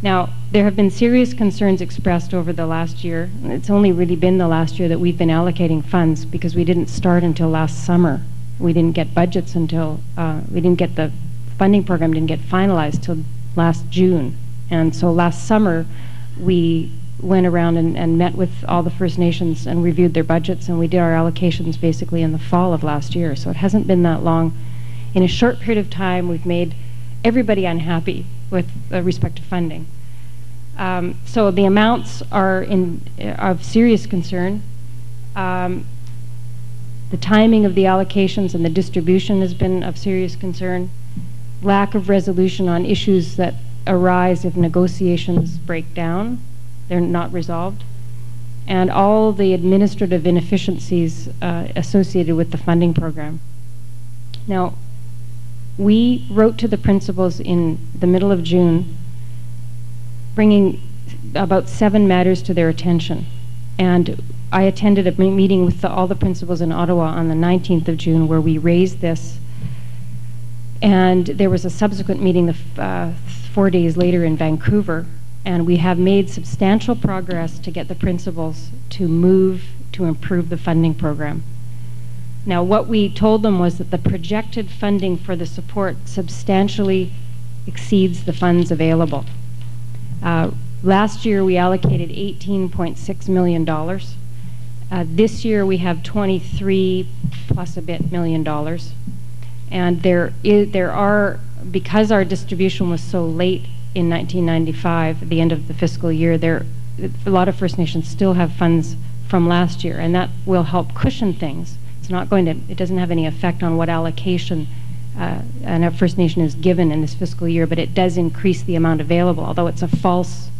Now, there have been serious concerns expressed over the last year. It's only really been the last year that we've been allocating funds, because we didn't start until last summer. We didn't get budgets until, we didn't get the funding program didn't get finalized till last June. And so last summer, we went around and met with all the First Nations and reviewed their budgets, and we did our allocations basically in the fall of last year. So it hasn't been that long. In a short period of time, we've made everybody unhappy with respect to funding. So the amounts are of serious concern. The timing of the allocations and the distribution has been of serious concern. Lack of resolution on issues that arise if negotiations break down. They're not resolved. And all the administrative inefficiencies associated with the funding program. Now, we wrote to the principals in the middle of June, bringing about 7 matters to their attention. And I attended a meeting with all the principals in Ottawa on the 19th of June where we raised this. And there was a subsequent meeting 4 days later in Vancouver. And we have made substantial progress to get the principals to move to improve the funding program. Now, what we told them was that the projected funding for the support substantially exceeds the funds available. Last year, we allocated $18.6 million. This year, we have 23 plus a bit $million. And there are, because our distribution was so late in 1995, at the end of the fiscal year, a lot of First Nations still have funds from last year, and that will help cushion things. It's not going to, it doesn't have any effect on what allocation a First Nation is given in this fiscal year, but it does increase the amount available, although it's a false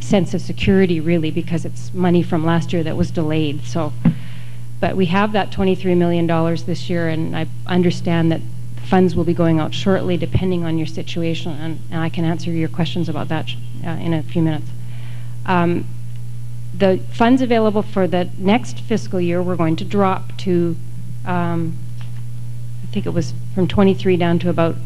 sense of security, really, because it's money from last year that was delayed. So, but we have that $23 million this year, and I understand that funds will be going out shortly, depending on your situation, and I can answer your questions about that in a few minutes. The funds available for the next fiscal year we're going to drop to, I think it was from 23 down to about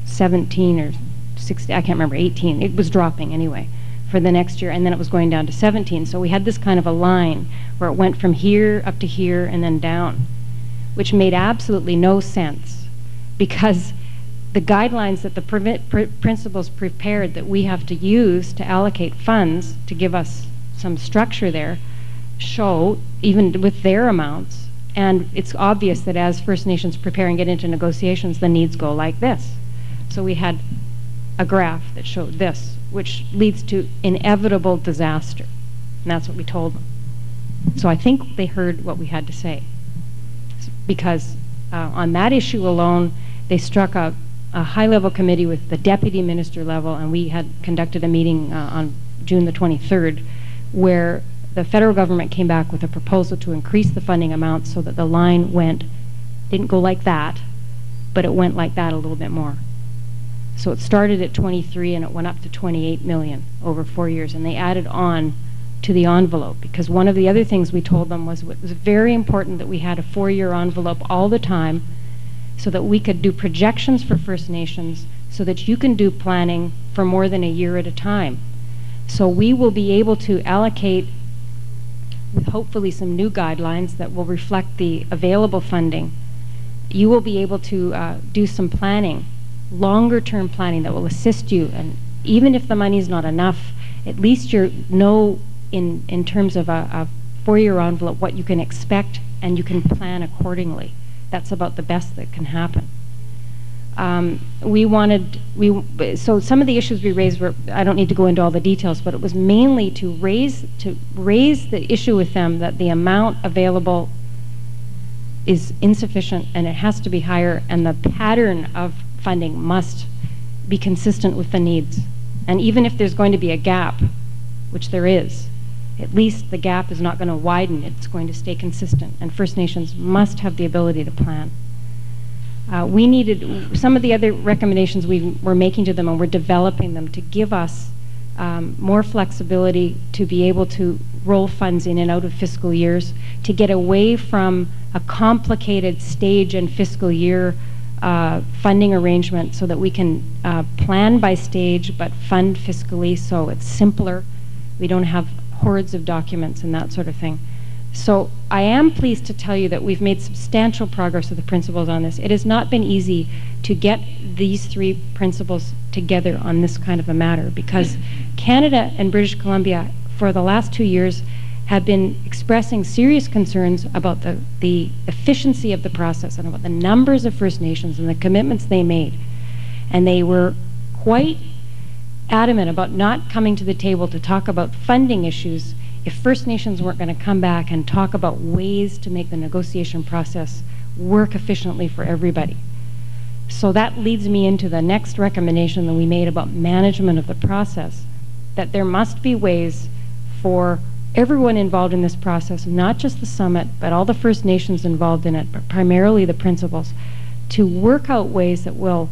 17 or 60, I can't remember, 18. It was dropping anyway for the next year, and then it was going down to 17. So we had this kind of a line where it went from here up to here and then down, which made absolutely no sense, because the guidelines that the principals prepared that we have to use to allocate funds to give us some structure there show, even with their amounts, and it's obvious that as First Nations prepare and get into negotiations, the needs go like this. So we had a graph that showed this, which leads to inevitable disaster, and that's what we told them. So I think they heard what we had to say, because on that issue alone, they struck a high-level committee with the deputy minister level, and we had conducted a meeting on June the 23rd where the federal government came back with a proposal to increase the funding amount so that the line didn't go like that, but it went like that a little bit more. So it started at 23 and it went up to 28 million over 4 years, and they added on to the envelope, because one of the other things we told them was it was very important that we had a 4-year envelope all the time so that we could do projections for First Nations so that you can do planning for more than a year at a time. So we will be able to allocate with hopefully some new guidelines that will reflect the available funding. You will be able to do some planning, longer term planning that will assist you, and even if the money is not enough, at least you know in terms of a 4-year envelope what you can expect, and you can plan accordingly. That's about the best that can happen. So some of the issues we raised were, I don't need to go into all the details, but it was mainly to raise the issue with them that the amount available is insufficient and it has to be higher, and the pattern of funding must be consistent with the needs. And even if there's going to be a gap, which there is, at least the gap is not going to widen, it's going to stay consistent. And First Nations must have the ability to plan. We needed, some of the other recommendations we were making to them, and we're developing them to give us more flexibility to be able to roll funds in and out of fiscal years, to get away from a complicated stage and fiscal year funding arrangement so that we can plan by stage but fund fiscally so it's simpler. We don't have hordes of documents and that sort of thing. So I am pleased to tell you that we've made substantial progress with the principals on this. It has not been easy to get these three principals together on this kind of a matter, because Canada and British Columbia for the last 2 years have been expressing serious concerns about the efficiency of the process and about the numbers of First Nations and the commitments they made. And they were quite adamant about not coming to the table to talk about funding issues if First Nations weren't going to come back and talk about ways to make the negotiation process work efficiently for everybody. So that leads me into the next recommendation that we made about management of the process, that there must be ways for everyone involved in this process, not just the summit, but all the First Nations involved in it, but primarily the principals, to work out ways that will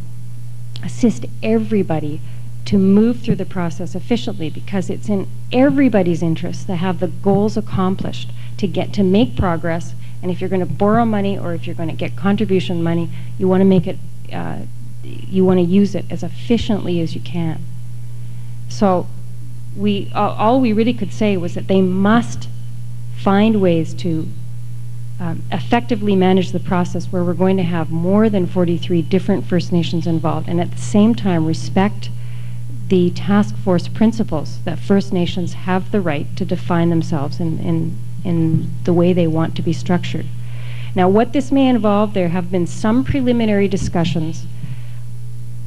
assist everybody to move through the process efficiently, because it's in everybody's interest to have the goals accomplished, to make progress. And if you're going to borrow money or if you're going to get contribution money, you want to make it, you want to use it as efficiently as you can. So all we really could say was that they must find ways to effectively manage the process where we're going to have more than 43 different First Nations involved, and at the same time respect the task force principles that First Nations have the right to define themselves in the way they want to be structured. Now, what this may involve, there have been some preliminary discussions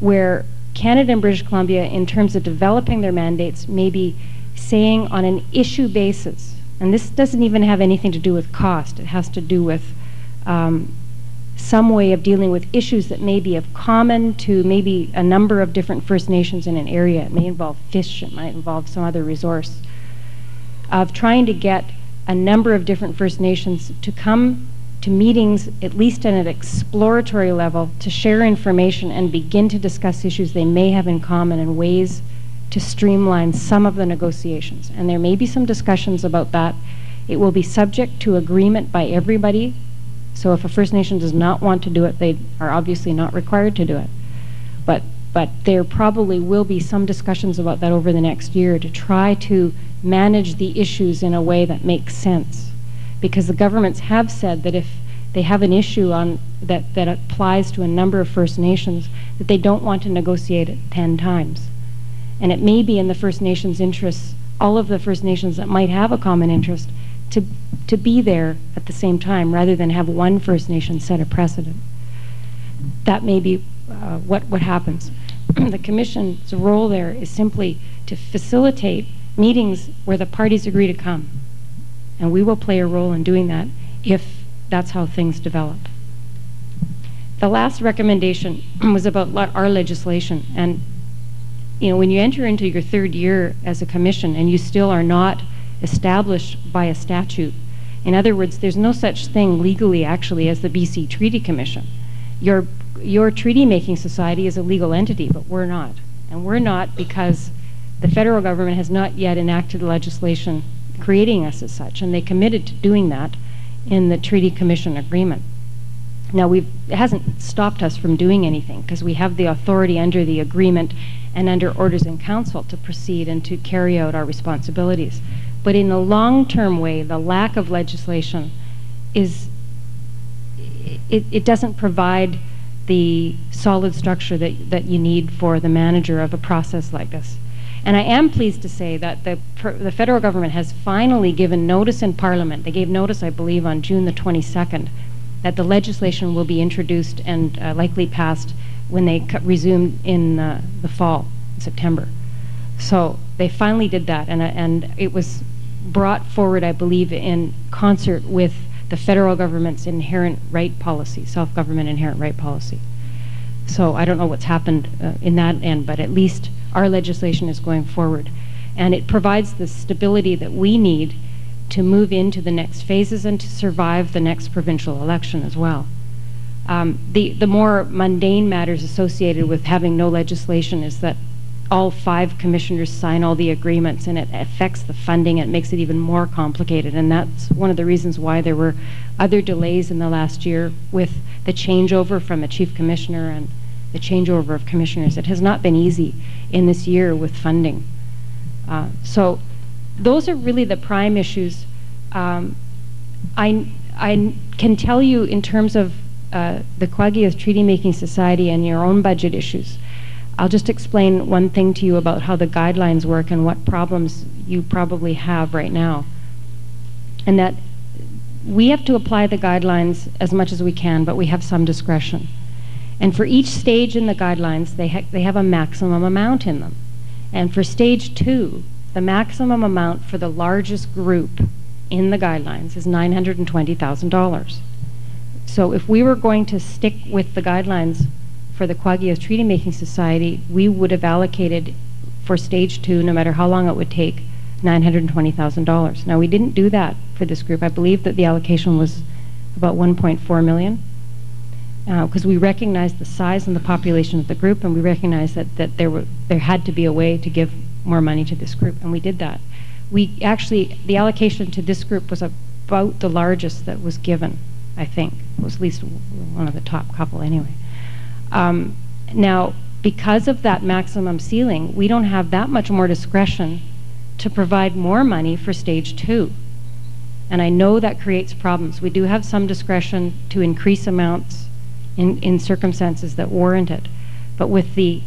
where Canada and British Columbia, in terms of developing their mandates, may be saying on an issue basis, and this doesn't even have anything to do with cost, it has to do with some way of dealing with issues that may be of common to maybe a number of different First Nations in an area. It may involve fish, it might involve some other resource, of trying to get a number of different First Nations to come to meetings, at least at an exploratory level, to share information and begin to discuss issues they may have in common and ways to streamline some of the negotiations. And there may be some discussions about that. It will be subject to agreement by everybody. So if a First Nation does not want to do it, they are obviously not required to do it. But there probably will be some discussions about that over the next year to try to manage the issues in a way that makes sense. Because the governments have said that if they have an issue that applies to a number of First Nations, that they don't want to negotiate it 10 times. And it may be in the First Nations' interests, all of the First Nations that might have a common interest, to be there at the same time, rather than have one First Nation set a precedent. That may be what happens. The Commission's role there is simply to facilitate meetings where the parties agree to come. And we will play a role in doing that if that's how things develop. The last recommendation was about our legislation. And when you enter into your 3rd year as a commission and you still are not established by a statute, in other words, there's no such thing legally actually as the BC Treaty Commission. Your treaty-making society is a legal entity, but we're not. And we're not because the federal government has not yet enacted legislation creating us as such, and they committed to doing that in the Treaty Commission agreement. Now, it hasn't stopped us from doing anything, because we have the authority under the agreement and under orders in council to proceed and to carry out our responsibilities. But in a long-term way, the lack of legislation it doesn't provide the solid structure that you need for the manager of a process like this. And I am pleased to say that the federal government has finally given notice in Parliament. They gave notice, I believe, on June the 22nd, that the legislation will be introduced and likely passed when they resume in the fall, September. So they finally did that, and it was brought forward, I believe, in concert with the federal government's inherent right policy, self-government inherent right policy. So I don't know what's happened in that end, but at least our legislation is going forward. And it provides the stability that we need to move into the next phases and to survive the next provincial election as well. The more mundane matters associated with having no legislation is that all 5 commissioners sign all the agreements, and it affects the funding. It makes it even more complicated, and that's one of the reasons why there were other delays in the last year with the changeover from a chief commissioner and the changeover of commissioners. It has not been easy in this year with funding. So those are really the prime issues. I can tell you in terms of the Kwakiutl Treaty Making Society and your own budget issues. I'll just explain one thing to you about how the guidelines work and what problems you probably have right now. And that we have to apply the guidelines as much as we can, but we have some discretion. And for each stage in the guidelines, they have a maximum amount in them. And for stage 2, the maximum amount for the largest group in the guidelines is $920,000. So if we were going to stick with the guidelines for the Kwakiutl Treaty Making Society, we would have allocated for stage 2, no matter how long it would take, $920,000. Now we didn't do that for this group. I believe that the allocation was about $1.4 million, because we recognized the size and the population of the group, and we recognized that there had to be a way to give more money to this group, and we did that. We actually, the allocation to this group was about the largest that was given, I think. It was at least one of the top couple anyway. Now, because of that maximum ceiling, we don't have that much more discretion to provide more money for stage 2. And I know that creates problems. We do have some discretion to increase amounts in circumstances that warrant it. But with the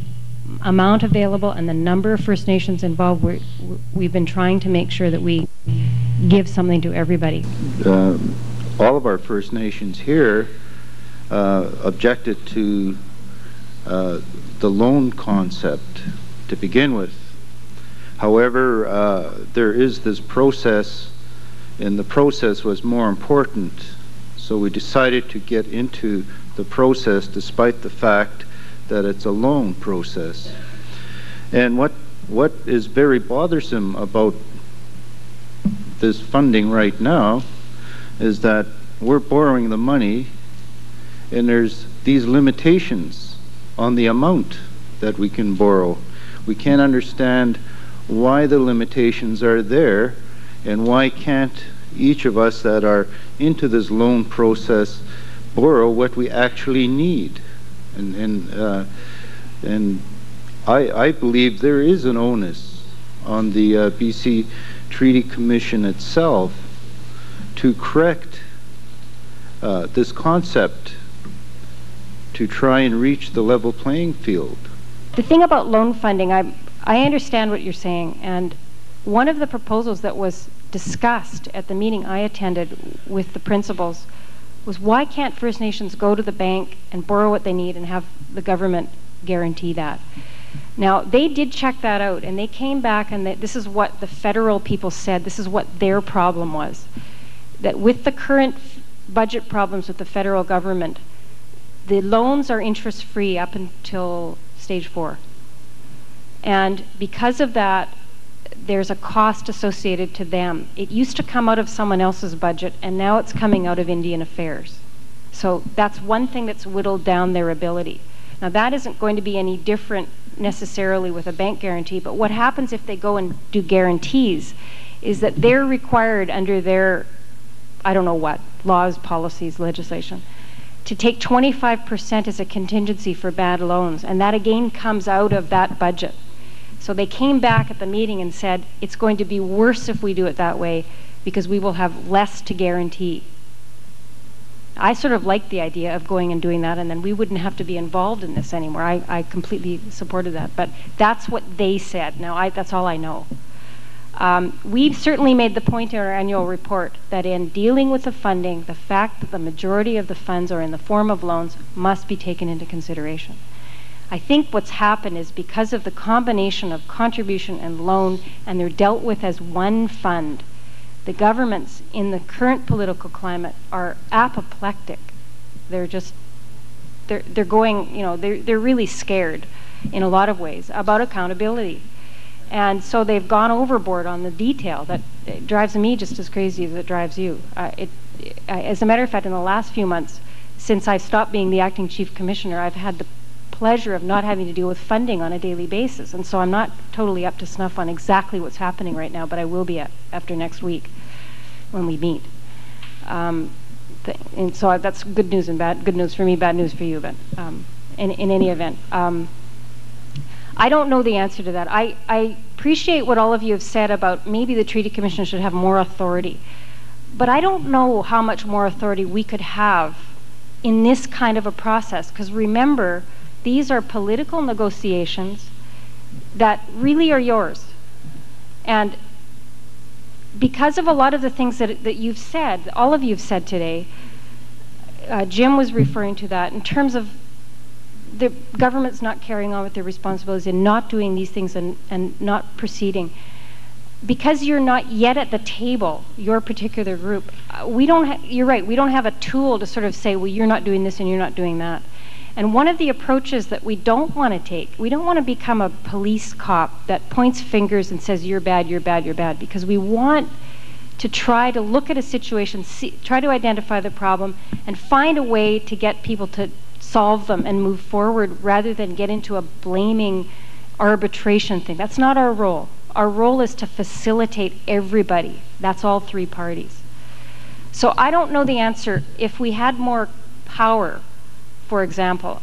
amount available and the number of First Nations involved, we've been trying to make sure that we give something to everybody. All of our First Nations here objected to the loan concept to begin with. However, there is this process, and the process was more important, so we decided to get into the process despite the fact that it's a loan process. And what is very bothersome about this funding right now is that we're borrowing the money, and there's these limitations on the amount that we can borrow. We can't understand why the limitations are there, and why can't each of us that are into this loan process borrow what we actually need. And I believe there is an onus on the BC Treaty Commission itself to correct this concept, to try and reach the level playing field. The thing about loan funding, I understand what you're saying, and one of the proposals that was discussed at the meeting I attended with the principals was, why can't First Nations go to the bank and borrow what they need and have the government guarantee that? Now, they did check that out, and they came back, and this is what the federal people said, this is what their problem was, that with the current budget problems with the federal government, the loans are interest-free up until stage 4. And because of that, there's a cost associated to them. It used to come out of someone else's budget, and now it's coming out of Indian Affairs. So that's one thing that's whittled down their ability. Now, that isn't going to be any different necessarily with a bank guarantee, but what happens if they go and do guarantees is that they're required under their, I don't know what, laws, policies, legislation, to take 25% as a contingency for bad loans, and that again comes out of that budget. So they came back at the meeting and said, it's going to be worse if we do it that way because we will have less to guarantee. I sort of like the idea of going and doing that, and then we wouldn't have to be involved in this anymore. I completely supported that, but that's what they said. Now, that's all I know. We've certainly made the point in our annual report that in dealing with the funding, the fact that the majority of the funds are in the form of loans must be taken into consideration. I think what's happened is because of the combination of contribution and loan, and they're dealt with as one fund, the governments in the current political climate are apoplectic. They're just they're going, you know, they're really scared in a lot of ways about accountability. And so they've gone overboard on the detail that drives me just as crazy as it drives you. As a matter of fact, in the last few months, since I've stopped being the acting chief commissioner, I've had the pleasure of not having to deal with funding on a daily basis. And so I'm not totally up to snuff on exactly what's happening right now, but I will be after next week when we meet. And so that's good news and bad. Good news for me, bad news for you. But in any event, I don't know the answer to that. I appreciate what all of you have said about maybe the Treaty Commission should have more authority, but I don't know how much more authority we could have in this kind of a process. Because remember, these are political negotiations that really are yours, and because of a lot of the things that you've said, all of you've said today, Jim was referring to that in terms of the government's not carrying on with their responsibilities and not doing these things and not proceeding. Because you're not yet at the table, your particular group, you're right, we don't have a tool to sort of say, well, you're not doing this and you're not doing that. And one of the approaches that we don't want to take, we don't want to become a police cop that points fingers and says, you're bad, you're bad, you're bad, because we want to try to look at a situation, try to identify the problem, and find a way to get people to solve them and move forward rather than get into a blaming arbitration thing. That's not our role. Our role is to facilitate everybody. That's all three parties. So I don't know the answer. If we had more power, for example,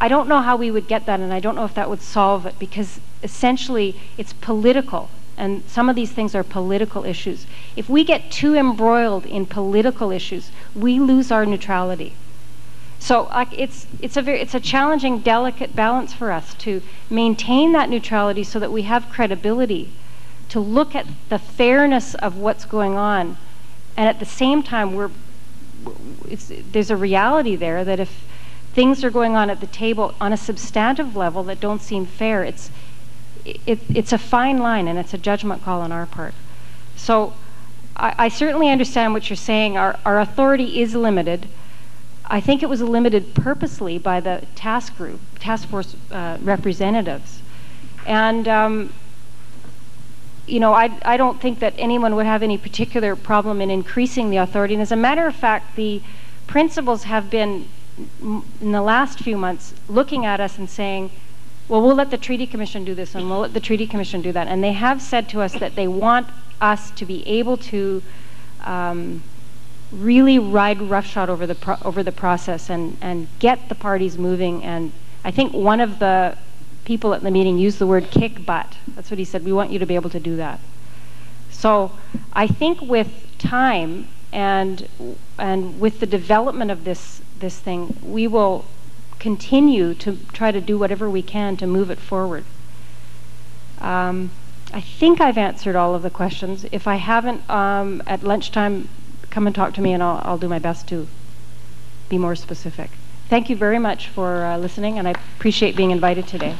I don't know how we would get that, and I don't know if that would solve it, because essentially it's political, and some of these things are political issues. If we get too embroiled in political issues, we lose our neutrality. So it's a challenging, delicate balance for us to maintain that neutrality so that we have credibility, to look at the fairness of what's going on, and at the same time there's a reality there that if things are going on at the table on a substantive level that don't seem fair, it's a fine line, and it's a judgment call on our part. So I certainly understand what you're saying. Our authority is limited. I think it was limited purposely by the task force representatives. And, you know, I don't think that anyone would have any particular problem in increasing the authority. And as a matter of fact, the principals have been, in the last few months, looking at us and saying, well, we'll let the Treaty Commission do this, and we'll let the Treaty Commission do that. And they have said to us that they want us to be able to really ride roughshod over the process and get the parties moving. And I think one of the people at the meeting used the word kick butt. That's what he said. We want you to be able to do that. So I think with time and with the development of this thing, we will continue to try to do whatever we can to move it forward. I think I've answered all of the questions. If I haven't, at lunchtime, come and talk to me, and I'll do my best to be more specific. Thank you very much for listening, and I appreciate being invited today.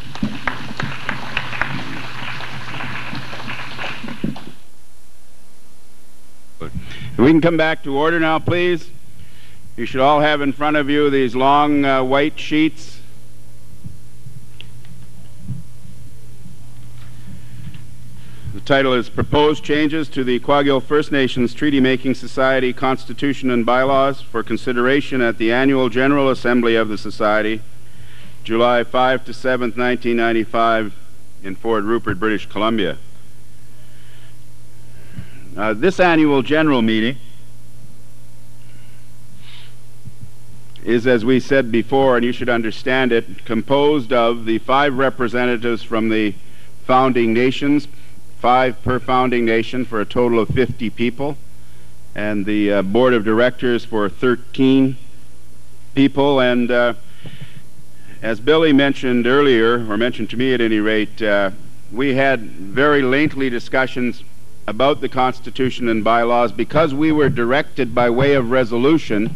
We can come back to order now, please. You should all have in front of you these long white sheets. The title is Proposed Changes to the Kwakiutl First Nations Treaty-Making Society Constitution and Bylaws for consideration at the Annual General Assembly of the Society, July 5 to 7th, 1995, in Fort Rupert, British Columbia. This annual general meeting is, as we said before, and you should understand it, composed of the 5 representatives from the founding nations, 5 per founding nation, for a total of 50 people, and the board of directors for 13 people. And as Billy mentioned earlier, or mentioned to me at any rate, we had very lengthy discussions about the Constitution and bylaws because we were directed by way of resolution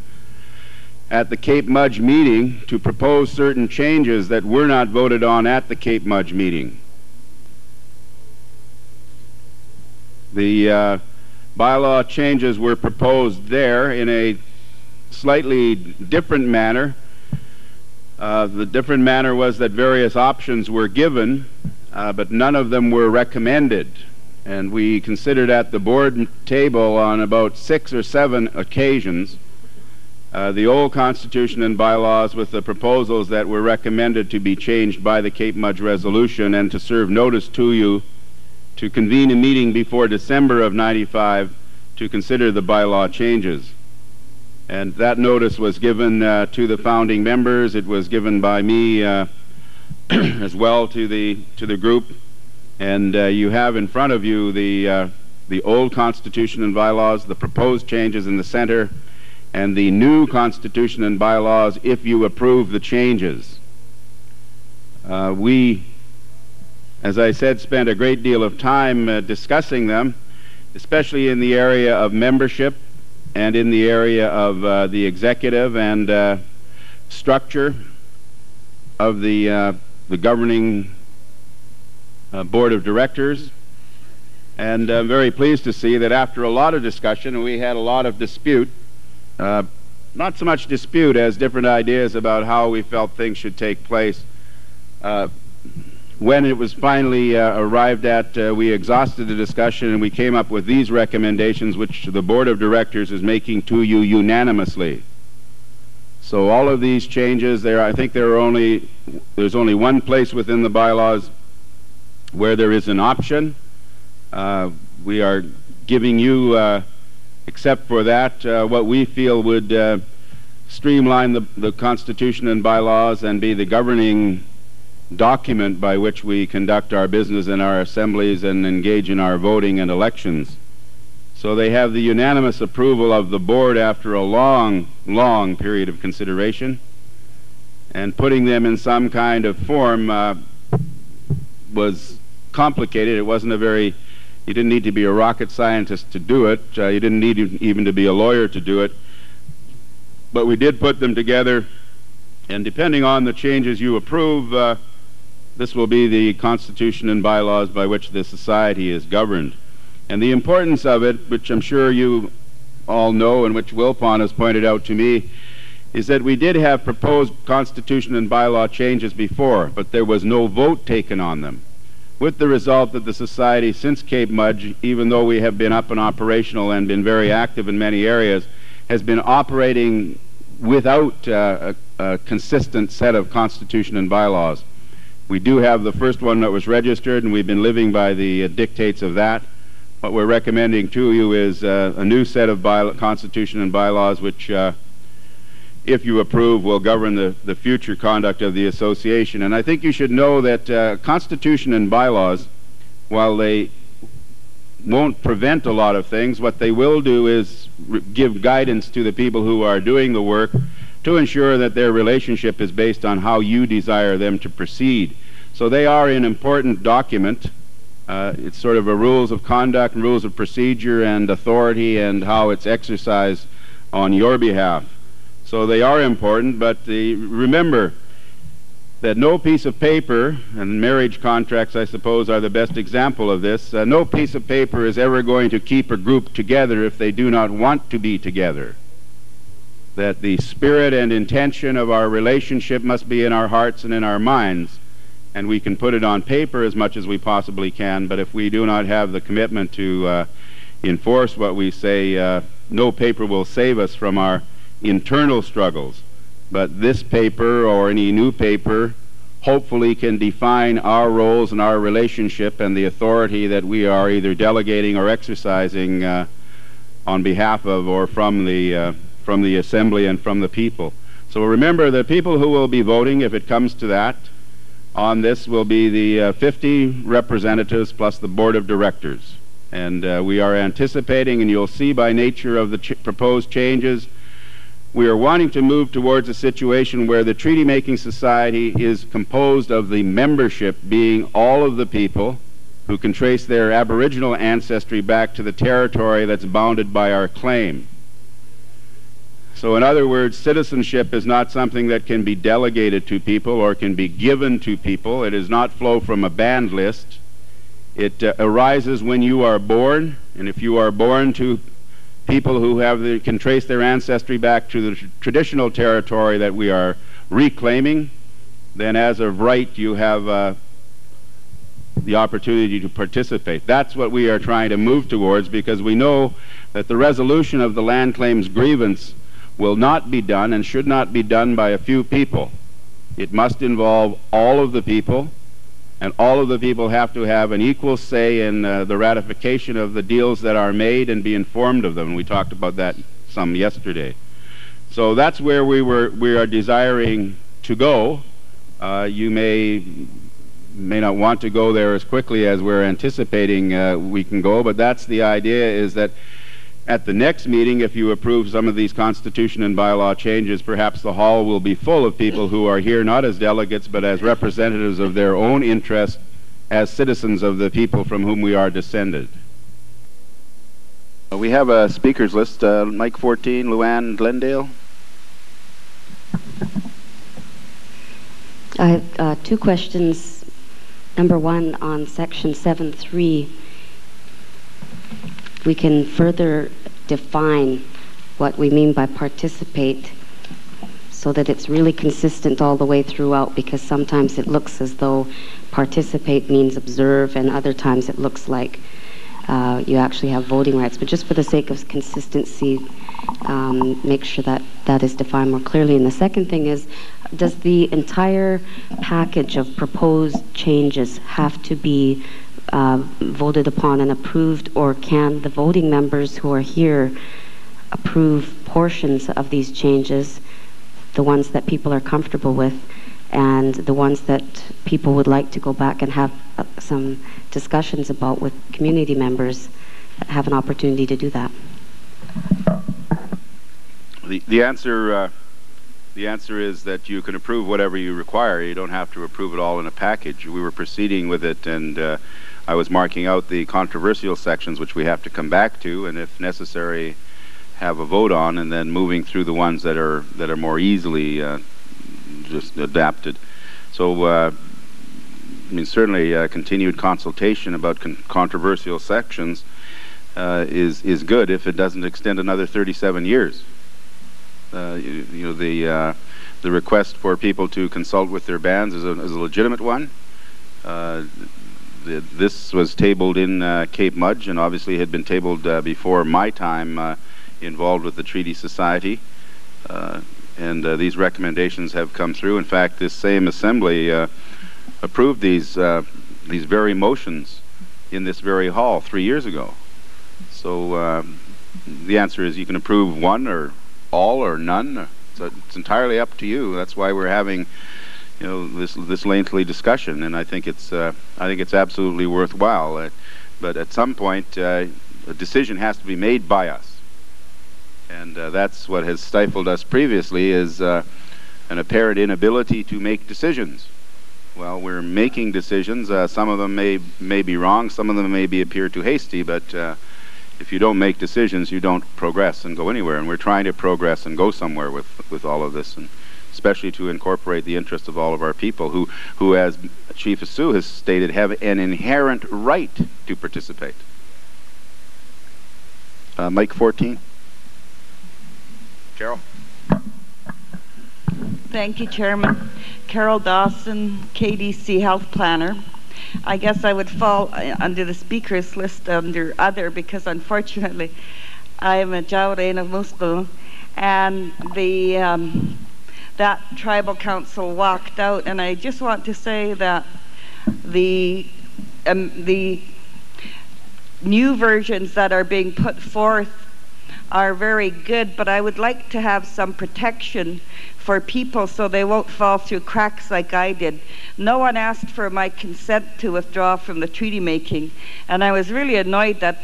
at the Cape Mudge meeting to propose certain changes that were not voted on at the Cape Mudge meeting. The bylaw changes were proposed there in a slightly different manner The different manner was that various options were given, but none of them were recommended. And we considered at the board table on about 6 or 7 occasions the old constitution and bylaws with the proposals that were recommended to be changed by the Cape Mudge resolution, and to serve notice to you to convene a meeting before December of '95 to consider the bylaw changes. And that notice was given to the founding members. It was given by me as well to the group. And you have in front of you the old constitution and bylaws, the proposed changes in the center, and the new constitution and bylaws if you approve the changes. We, as I said, spent a great deal of time discussing them, especially in the area of membership and in the area of the executive and structure of the governing board of directors. And I'm very pleased to see that after a lot of discussion, and we had a lot of dispute, not so much dispute as different ideas about how we felt things should take place. When it was finally arrived at, we exhausted the discussion and we came up with these recommendations, which the board of directors is making to you unanimously. So all of these changes, I think there's only one place within the bylaws where there is an option. We are giving you, except for that, what we feel would streamline the Constitution and bylaws and be the governing document by which we conduct our business in our assemblies and engage in our voting and elections. So they have the unanimous approval of the board after a long, long period of consideration, and putting them in some kind of form was complicated. It wasn't you didn't need to be a rocket scientist to do it. You didn't need even to be a lawyer to do it. But we did put them together, and depending on the changes you approve, this will be the constitution and bylaws by which the society is governed. And the importance of it, which I'm sure you all know and which Wilpon has pointed out to me, is that we did have proposed constitution and bylaw changes before, but there was no vote taken on them, with the result that the society since Cape Mudge, even though we have been up and operational and been very active in many areas, has been operating without a consistent set of constitution and bylaws. We do have the first one that was registered, and we've been living by the dictates of that. What we're recommending to you is a new set of constitution and bylaws which, if you approve, will govern the future conduct of the association. And I think you should know that constitution and bylaws, while they won't prevent a lot of things, what they will do is give guidance to the people who are doing the work to ensure that their relationship is based on how you desire them to proceed. So they are an important document. It's sort of a rules of conduct, rules of procedure and authority, and how it's exercised on your behalf. So they are important, but remember that no piece of paper, and marriage contracts I suppose are the best example of this, no piece of paper is ever going to keep a group together if they do not want to be together. That the spirit and intention of our relationship must be in our hearts and in our minds, and we can put it on paper as much as we possibly can, but if we do not have the commitment to enforce what we say, no paper will save us from our internal struggles. But this paper, or any new paper, hopefully can define our roles and our relationship and the authority that we are either delegating or exercising on behalf of or from the assembly and from the people. So remember, the people who will be voting, if it comes to that, on this will be the 50 representatives plus the board of directors. And we are anticipating, and you'll see by nature of the proposed changes, we are wanting to move towards a situation where the treaty-making society is composed of the membership being all of the people who can trace their Aboriginal ancestry back to the territory that's bounded by our claim. So in other words, citizenship is not something that can be delegated to people or can be given to people. It does not flow from a band list. It arises when you are born, and if you are born to people who can trace their ancestry back to the traditional territory that we are reclaiming, then as of right you have the opportunity to participate. That's what we are trying to move towards, because we know that the resolution of the land claims grievance will not be done and should not be done by a few people. It must involve all of the people, and all of the people have to have an equal say in the ratification of the deals that are made and be informed of them. We talked about that some yesterday. So that's where we are desiring to go. You may not want to go there as quickly as we're anticipating we can go, but that's the idea, is that at the next meeting, if you approve some of these constitution and bylaw changes, perhaps the hall will be full of people who are here not as delegates but as representatives of their own interest, as citizens of the people from whom we are descended. We have a speakers list. Mike 14, Luann Glendale. I have two questions. Number one, on section 7.3, we can further define what we mean by participate so that it's really consistent all the way throughout, because sometimes it looks as though participate means observe, and other times it looks like you actually have voting rights. But just for the sake of consistency, make sure that that is defined more clearly. And the second thing is, does the entire package of proposed changes have to be voted upon and approved, or can the voting members who are here approve portions of these changes, the ones that people are comfortable with, and the ones that people would like to go back and have some discussions about with community members, have an opportunity to do that? The answer is that you can approve whatever you require. You don't have to approve it all in a package. We were proceeding with it, and I was marking out the controversial sections which we have to come back to, and if necessary have a vote on, and then moving through the ones that are more easily just adapted. So I mean, certainly continued consultation about controversial sections is good if it doesn't extend another 37 years. You know, the request for people to consult with their bands is a legitimate one. This was tabled in Cape Mudge, and obviously had been tabled before my time involved with the Treaty Society. And these recommendations have come through. In fact, this same assembly approved these very motions in this very hall 3 years ago. So the answer is you can approve one or all or none. So it's entirely up to you. That's why we're having, you know, this lengthy discussion, and I think it's absolutely worthwhile. But at some point, a decision has to be made by us, and that's what has stifled us previously, is an apparent inability to make decisions. Well, we're making decisions. Some of them may be wrong. Some of them may appear too hasty. But if you don't make decisions, you don't progress and go anywhere. And we're trying to progress and go somewhere with all of this, and especially to incorporate the interests of all of our people who, as Chief Sue has stated, have an inherent right to participate. Mike 14. Carol. Thank you, Chairman. Carol Dawson, KDC Health Planner. I guess I would fall under the speakers list under other, because unfortunately I am a Jaurena Muslim, and that tribal council walked out, and I just want to say that the new versions that are being put forth are very good, but I would like to have some protection for people so they won't fall through cracks like I did. No one asked for my consent to withdraw from the treaty making, and I was really annoyed that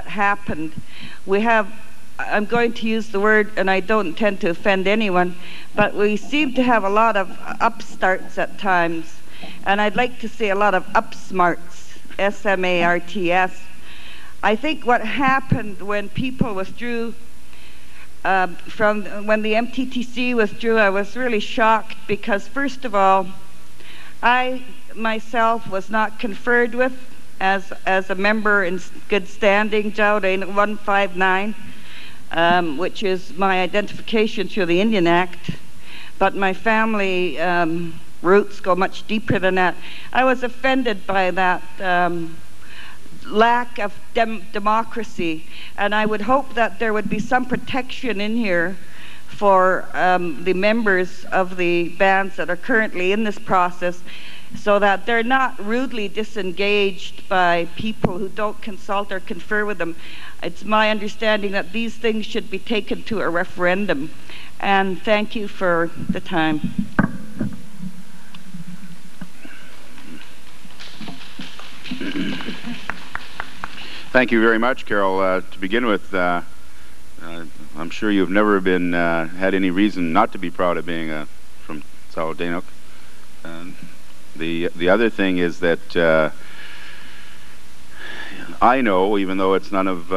happened. I'm going to use the word, and I don't intend to offend anyone, but we seem to have a lot of upstarts at times, and I'd like to see a lot of upsmarts, S-M-A-R-T-S. I think what happened when people withdrew when the MTTC withdrew, I was really shocked, because first of all, I myself was not conferred with as a member in good standing, Jaurena 159. which is my identification through the Indian Act, but my family roots go much deeper than that. I was offended by that lack of democracy, and I would hope that there would be some protection in here for the members of the bands that are currently in this process, so that they're not rudely disengaged by people who don't consult or confer with them. It's my understanding that these things should be taken to a referendum. And thank you for the time. Thank you very much, Carol. To begin with, I'm sure you've never been had any reason not to be proud of being from Saladanuk. The other thing is that I know, even though it's none of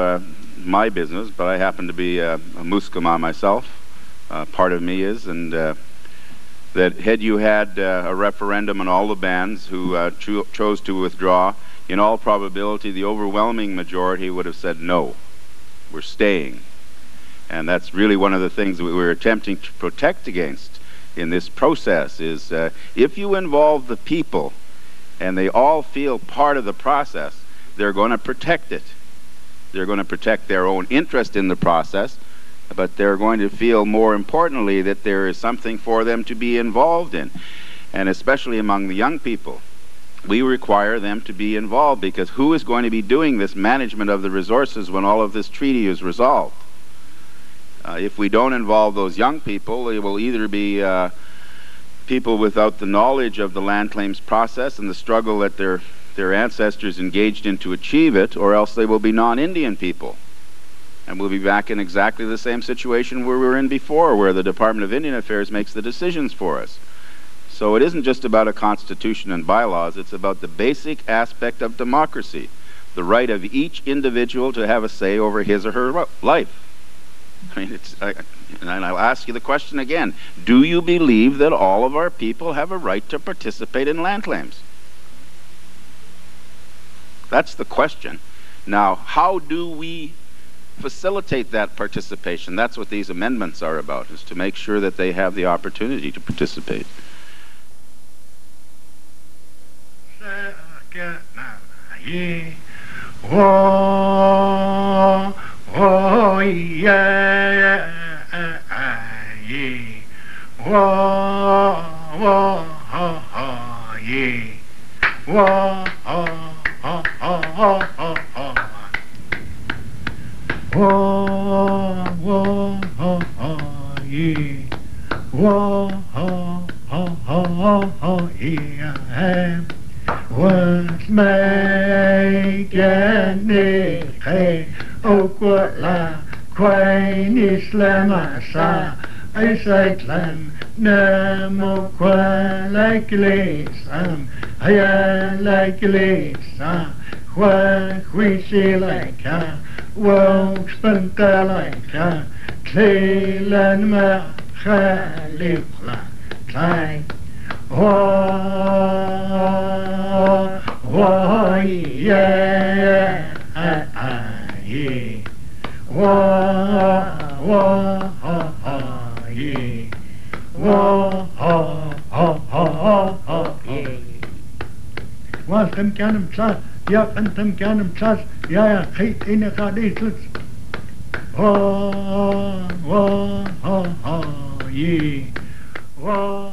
my business, but I happen to be a Muskama myself. Part of me is, and that had you had a referendum on all the bands who chose to withdraw, in all probability the overwhelming majority would have said no, we're staying. And that's really one of the things that we're attempting to protect against in this process is if you involve the people and they all feel part of the process, they're going to protect it. They're going to protect their own interest in the process, but they're going to feel, more importantly, that there is something for them to be involved in. And especially among the young people, we require them to be involved, because who is going to be doing this management of the resources when all of this treaty is resolved? If we don't involve those young people, they will either be people without the knowledge of the land claims process and the struggle that their ancestors engaged in to achieve it, or else they will be non-Indian people. And we'll be back in exactly the same situation where we were in before, where the Department of Indian Affairs makes the decisions for us. So it isn't just about a constitution and bylaws, it's about the basic aspect of democracy, the right of each individual to have a say over his or her life. I mean, and I'll ask you the question again. Do you believe that all of our people have a right to participate in land claims? That's the question. Now, how do we facilitate that participation? That's what these amendments are about, is to make sure that they have the opportunity to participate. Oh yeah, yeah. Whoa, whoa, oh, oh, yeah. Whoa, oh, oh, oh, oh, oh, oh. Whoa, whoa, oh, oh, yeah. Whoa, oh, oh, oh, oh, yeah. Was making it Okwa Quain Islamasa Isaaclan Namo Qua like Lisam Aya like Lisa Qua Quisi like a Wonk Spanta like a Claylan Ma Khalifla Clay. Oh, oh, yeah, yeah. Oh, oh, oh, oh, yeah. Oh, oh, oh, oh, oh, yeah. وانتم كان مصاص يا انتم كان مصاص يا خيط إني قاديس oh, oh, oh, oh, yeah. Oh.